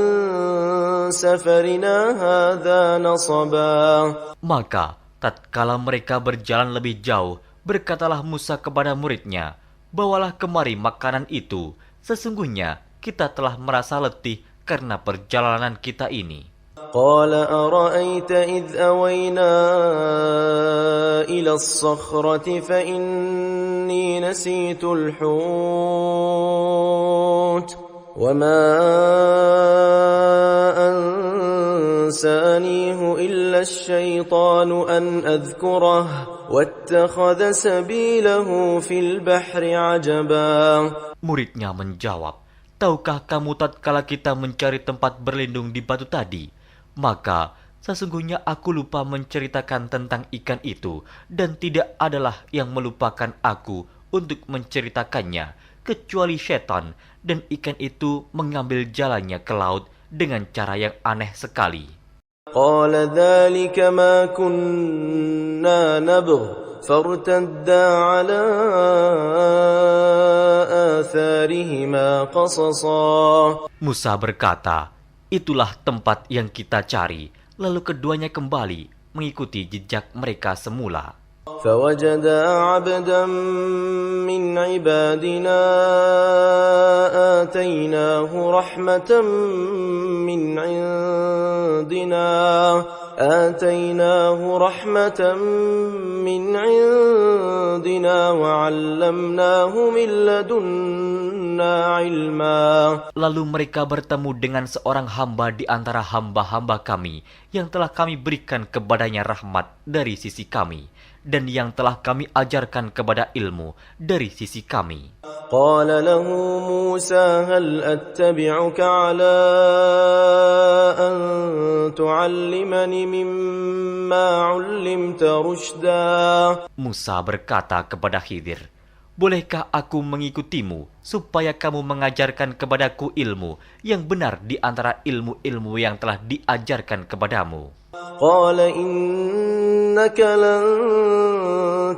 سفرنا هذا نصبا. Maka tatkala mereka berjalan lebih jauh, berkatalah Musa kepada muridnya, "Bawalah kemari makanan itu, sesungguhnya kita telah merasa letih karena perjalanan kita ini." قال أرأيت إذ أوينا إلى الصخرة فإني نسيت الحوت وما أنسانيه إلا الشيطان أن أذكره واتخذ سبيله في البحر عجبا. Muridnya menjawab, "Tahukah kamu tatkala kita mencari tempat berlindung di batu tadi? Maka sesungguhnya aku lupa menceritakan tentang ikan itu, dan tidak adalah yang melupakan aku untuk menceritakannya, kecuali setan, dan ikan itu mengambil jalannya ke laut dengan cara yang aneh sekali." قال ذلك ما كنا نبغ فارتدا على آثارهما قصصا. Musa berkata, "Itulah tempat yang kita cari." Lalu keduanya kembali mengikuti jejak mereka semula. فوجدا عبدا من عبادنا آتيناه رحمة من عندنا وعلمناه من لدنا علما. Lalu mereka bertemu dengan seorang hamba di antara hamba-hamba kami yang telah kami berikan kepadanya rahmat dari sisi kami, dan yang telah kami ajarkan kepada ilmu dari sisi kami. قال له موسى هل أتبعك على أن تعلمني مما علمت رشدا. Musa berkata kepada Khidir, "Bolehkah aku mengikutimu supaya kamu mengajarkan kepadaku ilmu yang benar di antara ilmu-ilmu yang telah diajarkan kepadamu?" قال إنك لن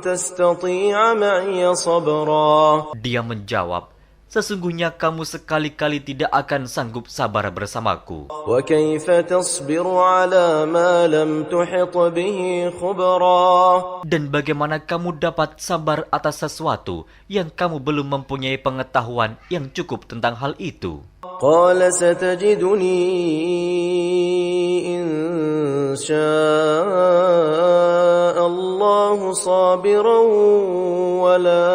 تستطيع معي صبرا. Dia menjawab, "Sesungguhnya kamu sekali-kali tidak akan sanggup sabar bersamaku. وكيف تصبر على ما لم تحط به خبرا. Dan bagaimana kamu dapat sabar atas sesuatu yang kamu belum mempunyai pengetahuan yang cukup tentang hal itu?" قال ستجدني إن شاء الله صابرا ولا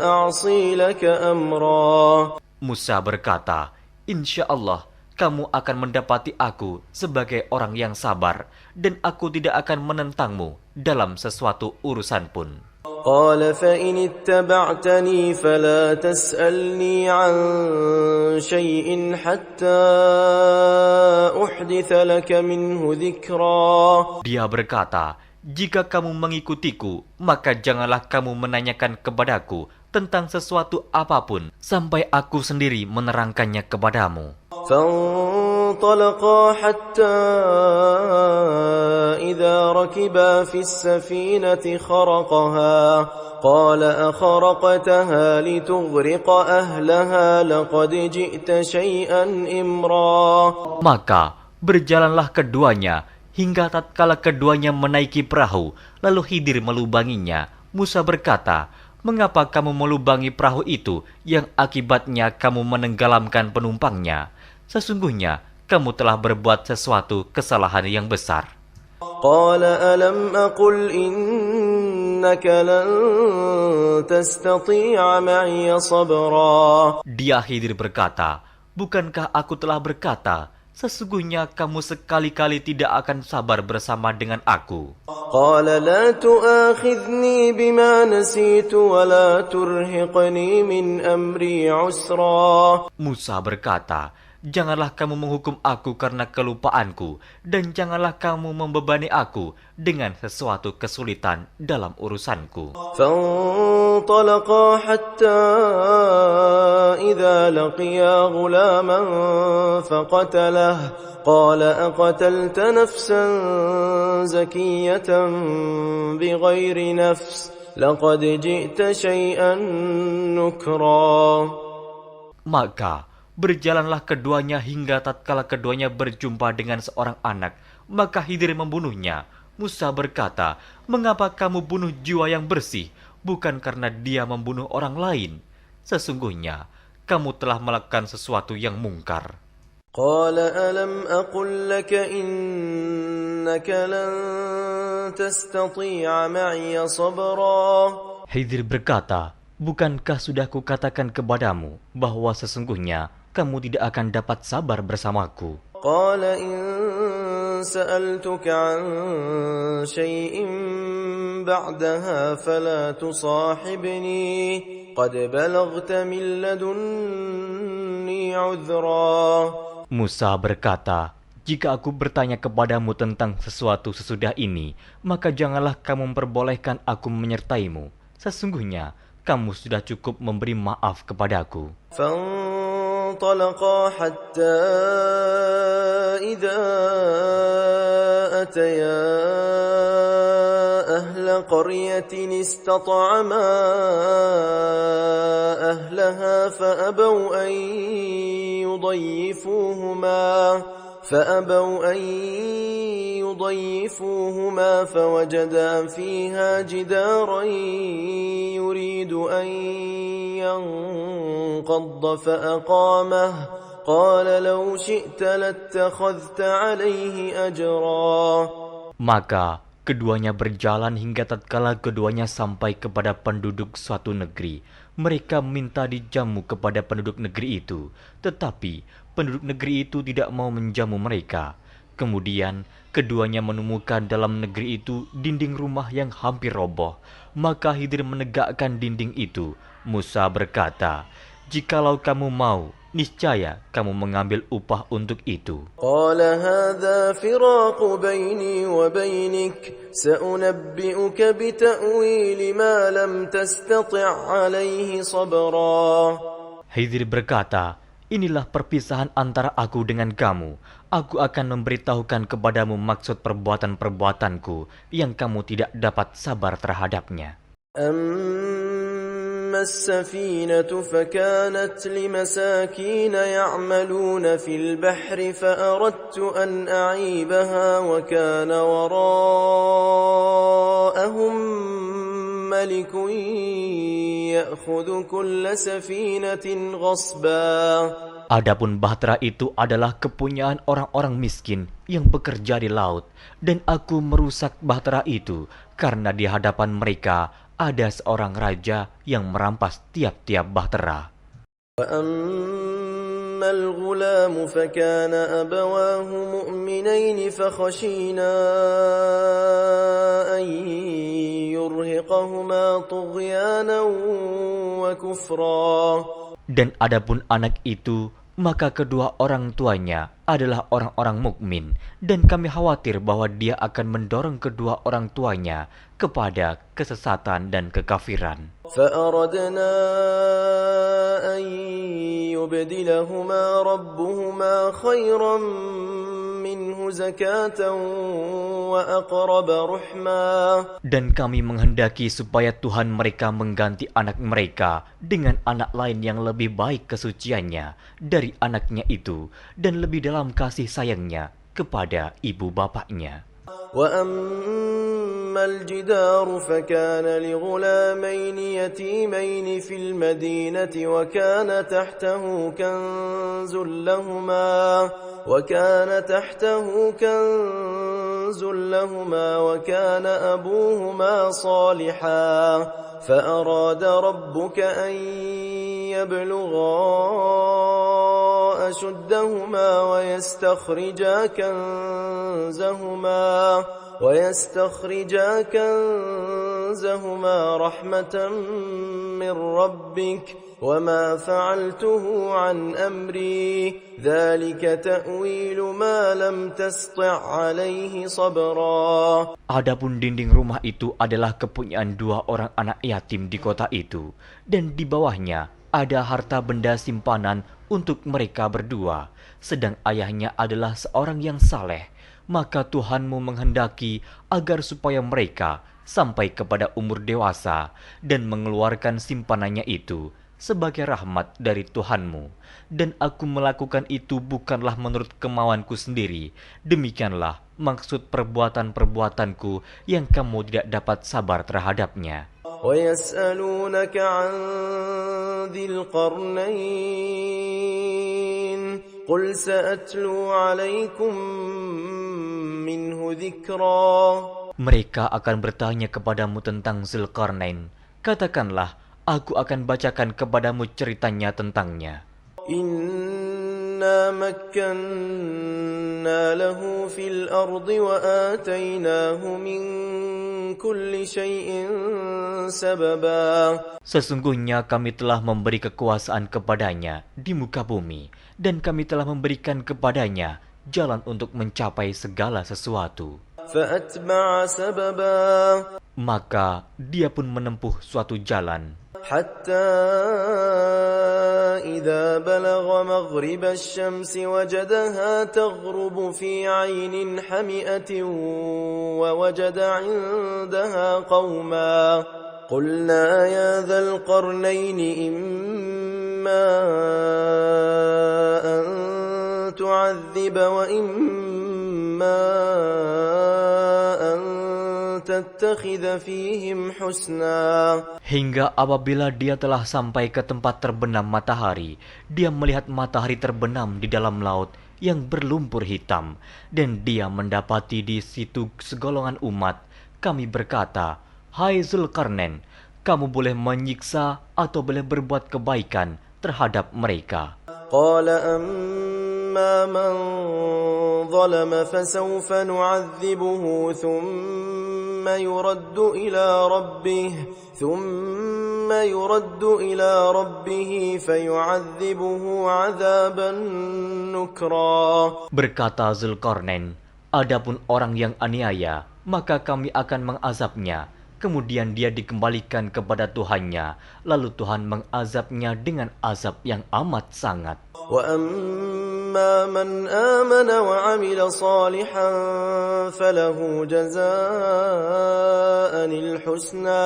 أعصي لك أمرا. Musa berkata, "Insya Allah kamu akan mendapati aku sebagai orang yang sabar, dan aku tidak akan menentangmu dalam sesuatu urusan pun." قال فإن اتبعتني فلا تسألني عن شيء حتى أحدث لك منه ذكرا. Dia berkata, "Jika kamu mengikutiku, maka janganlah kamu menanyakan kepadaku tentang sesuatu apapun sampai aku sendiri menerangkannya kepadamu." فانطلقا حتى إذا ركبا في السفينة خرقها قال أخرقتها لتغرق أهلها لقد جئت شيئا إمرا. Maka berjalanlah keduanya hingga tatkala keduanya menaiki perahu, lalu Khidir melubanginya. Musa berkata, "Mengapa kamu melubangi perahu itu yang akibatnya kamu menenggelamkan penumpangnya? Sesungguhnya kamu telah berbuat sesuatu kesalahan yang besar." قال ألم أقل إنك لن تستطيع معي صبرا. Dia Khidir berkata, "Bukankah aku telah berkata, sesungguhnya kamu sekali-kali tidak akan sabar bersama dengan aku. قال لا تؤاخذني بما نسيت ولا ترهقني من أمري عسرا. Musa berkata, janganlah kamu menghukum aku karena kelupaanku, dan janganlah kamu membebani aku dengan sesuatu kesulitan dalam urusanku. فانطلقا حتى إذا لقيا غلاما فقتله قال أقتلت نفسا زكية بغير نفس لقد جئت شيئا نكرا. Maka berjalanlah keduanya hingga tatkala keduanya berjumpa dengan seorang anak, maka Khidir membunuhnya. Musa berkata, mengapa kamu bunuh jiwa yang bersih, bukan karena dia membunuh orang lain? Sesungguhnya kamu telah melakukan sesuatu yang mungkar. قال ألم أقل لك إنك لن تستطيع معي صبرا. Khidir berkata, bukankah sudah kukatakan kepadamu bahwa sesungguhnya kamu tidak akan dapat sabar bersamaku? قال إن سألتك عن شيء بعدها فلا تصاحبني قد بلغت من لدني عذرا. Musa berkata, jika aku bertanya kepadamu tentang sesuatu sesudah ini, maka janganlah kamu memperbolehkan aku menyertaimu. Sesungguhnya kamu sudah cukup memberi maaf kepadaku. فانطلقا حتى إذا أتيا أهل قرية استطعما أهلها فأبوا أن يضيفوهما فوجدا فيها جدارا يريد أن ينقض فأقامه قال لو شئت لاتخذت عليه أجرا. Maka keduanya berjalan hingga tatkala keduanya sampai kepada penduduk suatu negeri. Mereka minta dijamu kepada penduduk negeri itu, tetapi penduduk negeri itu tidak mau menjamu mereka. Kemudian keduanya menemukan dalam negeri itu dinding rumah yang hampir roboh. Maka Khidir menegakkan dinding itu. Musa berkata, jikalau kamu mau, niscaya kamu mengambil upah untuk itu. قال هذا فراق بيني وبينك سأنبئك بتأويل ما لم تستطع عليه صبرا. Khidir berkata, inilah perpisahan antara aku dengan kamu. Aku akan memberitahukan kepadamu maksud perbuatan-perbuatanku yang kamu tidak dapat sabar terhadapnya. أما السفينة فكانت لمساكين يعملون في البحر فأردت أن أعيبها وكان وراءهم ملك يأخذ كل سفينة غصبا. Adapun bahtera itu adalah kepunyaan orang-orang miskin yang bekerja di laut, dan aku merusak bahtera itu karena di hadapan mereka ada seorang raja yang merampas tiap-tiap bahtera. وأما الغلام فكان أبواه مؤمنين فخشينا أن يرهقهما طغيانا وكفرا. Dan adapun anak itu, maka kedua orang tuanya adalah orang-orang mukmin, dan kami khawatir bahwa dia akan mendorong kedua orang tuanya kepada kesesatan dan kekafiran. فأردنا أن يبدلهما ربهما خيرا منه زكاة وأقرب رحما. Dan kami menghendaki supaya Tuhan mereka mengganti anak mereka dengan anak lain yang lebih baik kesuciannya dari anaknya itu, dan lebih dalam kasih sayangnya kepada ibu bapaknya. وأما الجدار فكان لغلامين يتيمين في المدينة وكان تحته كنز لهما وكان أبوهما صالحا فأراد ربك أن يبلغا أشدهما ويستخرجا كنزهما رحمة من ربك وما فعلته عن أمري ذلك تأويل ما لم تسطع عليه صبرا. Adapun dinding rumah itu adalah kepunyaan 2 orang anak yatim di kota itu, dan di bawahnya ada harta benda simpanan untuk mereka berdua, sedang ayahnya adalah seorang yang saleh. Maka Tuhanmu menghendaki agar supaya mereka sampai kepada umur dewasa dan mengeluarkan simpanannya itu sebagai rahmat dari Tuhanmu. Dan aku melakukan itu bukanlah menurut kemauanku sendiri. Demikianlah maksud perbuatan-perbuatanku yang kamu tidak dapat sabar terhadapnya. وَيَسْأَلُونَكَ عَنْ ذِي الْقَرْنَيْنِ قُلْ سَأَتْلُو عَلَيْكُمْ مِنْهُ ذِكْرًا. Mereka akan bertanya kepadamu tentang Zulkarnain. Katakanlah, aku akan bacakan kepadamu ceritanya tentangnya. Inna makkanna lahu fil ardi wa atainahu min kulli syai'in sababa. Sesungguhnya kami telah memberi kekuasaan kepadanya di muka bumi, dan kami telah memberikan kepadanya jalan untuk mencapai segala sesuatu. Fa'atba'a sababa. Maka dia pun menempuh suatu jalan. Hatta idza balagha maghrib asy-syamsi wajadaha taghrubu fi 'aynin hami'atin wa wajada 'indaha qauma. Qulna ya dhal qarnayn imma an tu'adhdhiba wa imma an tattakhidha fihim husna. Hingga apabila dia telah sampai ke tempat terbenam matahari, dia melihat matahari terbenam di dalam laut yang berlumpur hitam, dan dia mendapati di situ segolongan umat. Kami berkata, "Hai Zulkarnain, kamu boleh menyiksa atau boleh berbuat kebaikan terhadap mereka." Qala amma man zalama fasawfa nu'adzibuhu thumma yuraddu ila rabbih fayu'adzibuhu 'adzaban nukra. Berkata Zulkarnain, adapun orang yang aniaya, maka kami akan mengazabnya. Kemudian dia dikembalikan kepada Tuhannya, lalu Tuhan mengazabnya dengan azab yang amat sangat. وَأَمَّا مَنْ آمَنَ وَعَمِلَ صَالِحًا فَلَهُ جَزَاءً الْحُسْنَى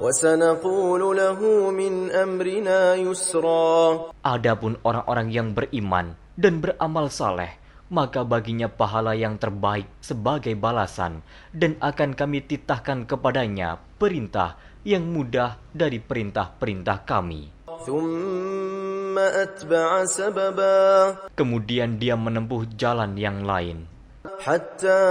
وَسَنَقُولُ لَهُ مِنْ أَمْرِنَا يُسْرًا. Adapun orang-orang yang beriman dan beramal saleh, maka baginya pahala yang terbaik sebagai balasan, dan akan kami titahkan kepadanya perintah yang mudah dari perintah-perintah kami. Kemudian dia menempuh jalan yang lain. Hatta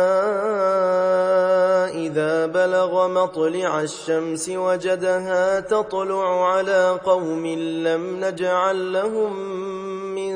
idza balagha matli'a asy-syamsi wajadaha tatlu'u 'ala qaumin lam naj'al lahum min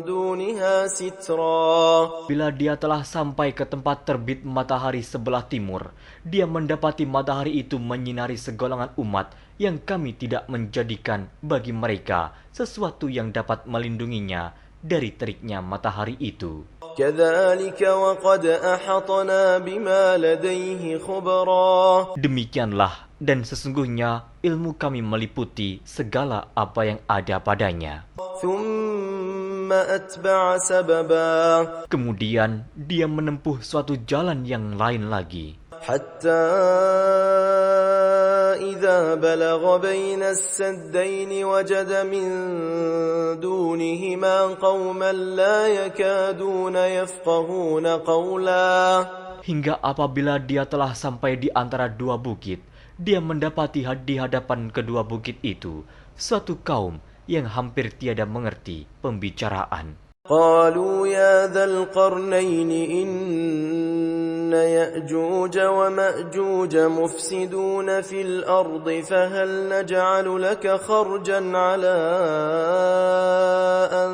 duniha sitra. Bila dia telah sampai ke tempat terbit matahari sebelah timur, dia mendapati matahari itu menyinari segolongan umat yang kami tidak menjadikan bagi mereka sesuatu yang dapat melindunginya dari teriknya matahari itu. Kadzalika wa qad ahatna bima ladayhi khubra. Demikianlah, dan sesungguhnya ilmu kami meliputi segala apa yang ada padanya. Thumma atba'a sababa. Kemudian dia menempuh suatu jalan yang lain lagi. Hatta idza balagha baina as-saddayn wajada min dunihima qauman la yakaduna yafqahuna qawla. Hingga apabila dia telah sampai di antara dua bukit, dia mendapati di hadapan kedua bukit itu suatu kaum yang hampir tiada mengerti pembicaraan. قالوا يا ذا القرنين إن يأجوج ومأجوج مفسدون في الأرض فهل نجعل لك خرجا على أن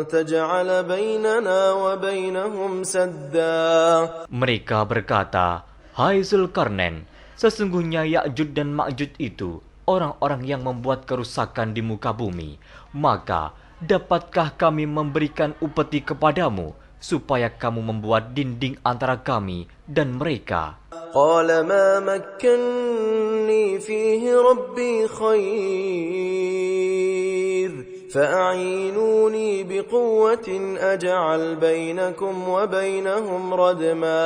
تجعل بيننا وبينهم سدا. Mereka berkata, "Hai Zulkarnain, sesungguhnya Ya'juj dan Ma'juj itu orang-orang yang membuat kerusakan di muka bumi. Maka dapatkah kami memberikan upeti kepadamu supaya kamu membuat dinding antara kami dan mereka?" قال ما مكني فيه ربي خير فأعينوني بقوة أجعل بينكم وبينهم ردما.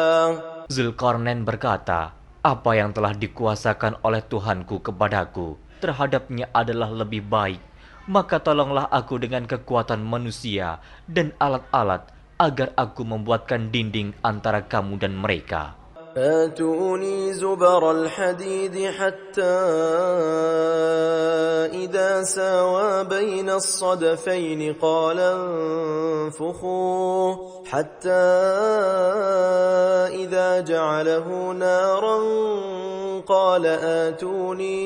Zulkarnain berkata, "Apa yang telah dikuasakan oleh Tuhanku kepadaku terhadapnya adalah lebih baik. Maka tolonglah aku dengan kekuatan manusia dan alat-alat agar aku membuatkan dinding antara kamu dan mereka." آتوني زبر الحديد حتى إذا ساوى بين الصدفين قال انفخوا حتى إذا جعله نارا قال آتوني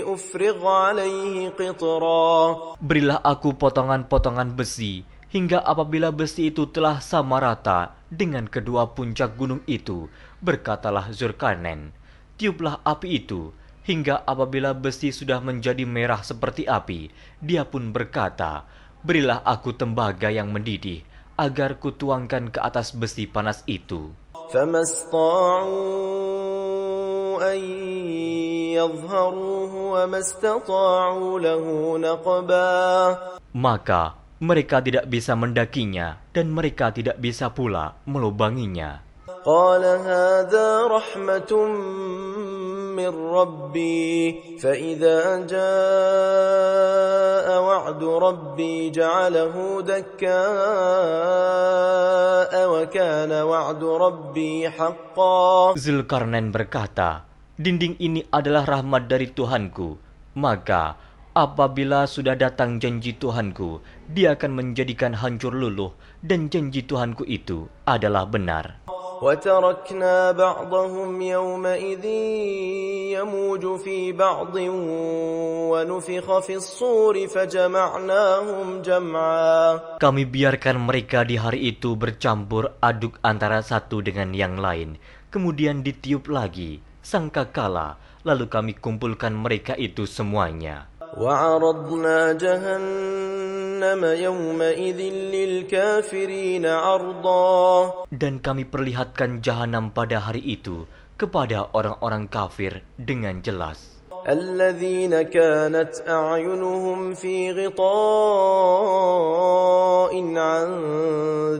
أفرغ عليه قطرا. Berilah aku potongan-potongan besi hingga apabila besi itu telah sama rata dengan kedua puncak gunung itu, berkatalah Zulkarnain, "Tiuplah api itu," hingga apabila besi sudah menjadi merah seperti api, dia pun berkata, "Berilah aku tembaga yang mendidih, agar kutuangkan ke atas besi panas itu." فما استطاعوا أن يظهروه وما استطاعوا له نقبا. Maka mereka tidak bisa mendakinya dan mereka tidak bisa pula melubanginya. قال هذا رحمة من ربي فإذا جاء وعد ربي جعله دكاء وكان وعد ربي حقا. Zulkarnain berkata, "Dinding ini adalah rahmat dari Tuhanku, maka apabila sudah datang janji Tuhanku, dia akan menjadikan hancur luluh, dan janji Tuhanku itu adalah benar." وتركنا بعضهم يومئذ يموج في بعض ونفخ في الصور فجمعناهم جمعا. Kami biarkan mereka di hari itu bercampur aduk antara satu dengan yang lain, kemudian ditiup lagi sangkakala, lalu kami kumpulkan mereka itu semuanya. وعرضنا جهنم يومئذ للكافرين عرضا. Dan kami perlihatkan jahanam pada hari itu kepada orang-orang kafir dengan jelas. الذين كانت أعينهم في غطاء عن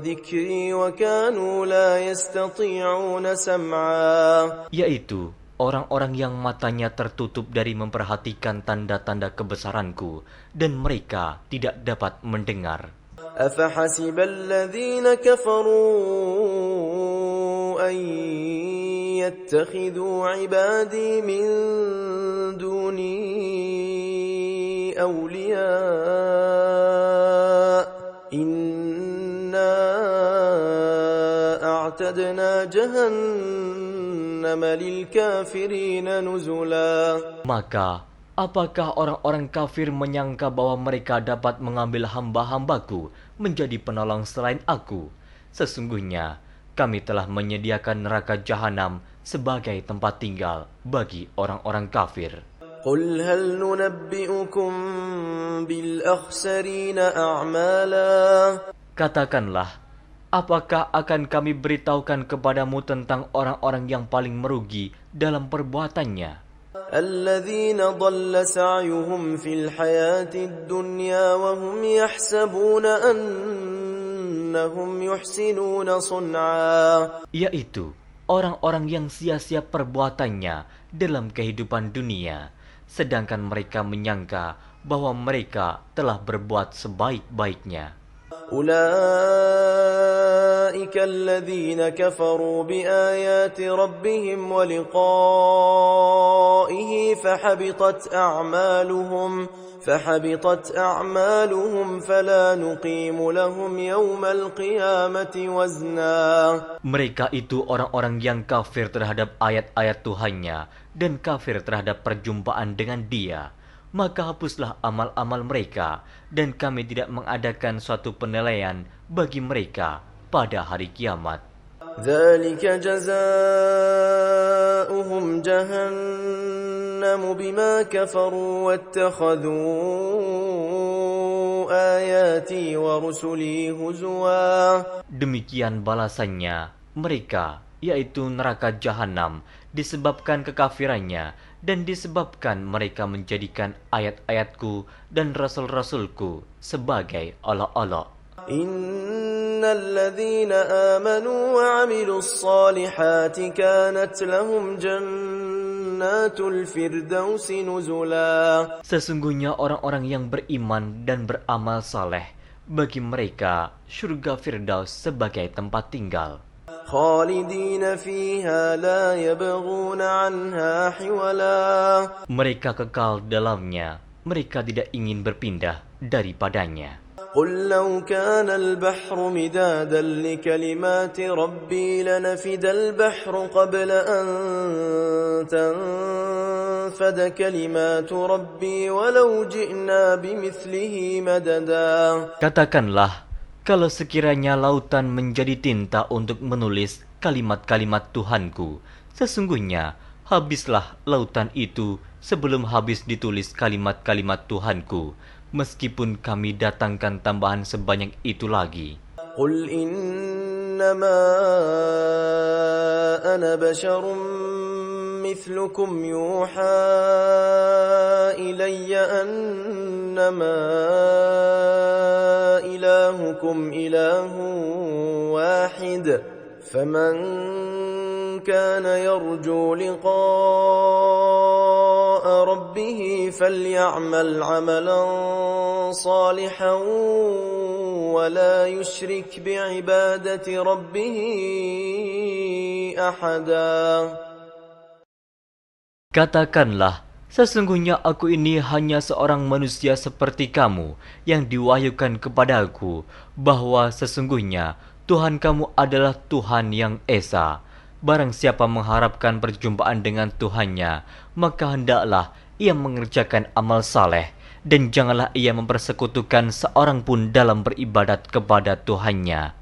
ذكري وكانوا لا يستطيعون سمعا. Yaitu orang-orang yang matanya tertutup dari memperhatikan tanda-tanda kebesaranku, dan mereka tidak dapat mendengar. أفحسب الذين كفروا أن يتخذوا عبادي من دوني أولياء إنا أعتدنا جهنم للكافرين نزلا. Maka apakah orang-orang kafir menyangka bahwa mereka dapat mengambil hamba-hambaku menjadi penolong selain aku? Sesungguhnya kami telah menyediakan neraka jahanam sebagai tempat tinggal bagi orang-orang kafir. قل هل ننبئكم بالأخسرين أعمالا. Katakanlah, apakah akan kami beritahukan kepadamu tentang orang-orang yang paling merugi dalam perbuatannya? الذين ضل سعيهم في الحياة الدنيا وهم يحسبون أنهم يحسنون صنعا. Yaitu orang-orang yang sia-sia perbuatannya dalam kehidupan dunia, sedangkan mereka menyangka bahwa mereka telah berbuat sebaik-baiknya. أولئك أولئك الذين كفروا بآيات ربهم ولقائه فحبطت أعمالهم فلا نقيم لهم يوم القيامة وزنا. Mereka itu orang-orang yang kafir terhadap ayat-ayat Tuhannya dan kafir terhadap perjumpaan dengan Dia. Maka hapuslah amal-amal mereka, dan kami tidak mengadakan suatu penilaian bagi mereka pada hari kiamat. ذلك جزاؤهم جهنم بما كفروا واتخذوا آياتي ورسلي هزوا. Demikian balasannya mereka, yaitu neraka jahanam, disebabkan kekafirannya dan disebabkan mereka menjadikan ayat-ayatku dan rasul-rasulku sebagai olok-olok. إن الذين آمنوا وعملوا الصالحات كانت لهم جنات الفردوس نزلا. Sesungguhnya orang-orang yang beriman dan beramal saleh, bagi mereka surga Firdaus sebagai tempat tinggal. خالدين فيها لا يبغون عنها حولا. Mereka kekal dalamnya, mereka tidak ingin berpindah daripadanya. قل لو كان البحر مدادا لكلمات ربي لنفد البحر قبل أن تنفد كلمات ربي ولو جئنا بمثله مددا. Katakanlah, kalau sekiranya lautan menjadi tinta untuk menulis kalimat-kalimat Tuhanku, sesungguhnya habislah lautan itu sebelum habis ditulis kalimat-kalimat Tuhanku, meskipun kami datangkan tambahan sebanyak itu lagi. قل إنما أنا بشر مثلكم يوحى إلي أنما إلهكم إله واحد فمن كان يرجو لقاء ربه فليعمل عملا صالحا ولا يشرك بعبادة ربه أحدا. Katakanlah, sesungguhnya aku ini hanya seorang manusia seperti kamu yang diwahyukan kepadaku bahwa sesungguhnya Tuhan kamu adalah Tuhan yang Esa. Barang siapa mengharapkan perjumpaan dengan Tuhannya, maka hendaklah ia mengerjakan amal saleh, dan janganlah ia mempersekutukan seorang pun dalam beribadat kepada Tuhannya.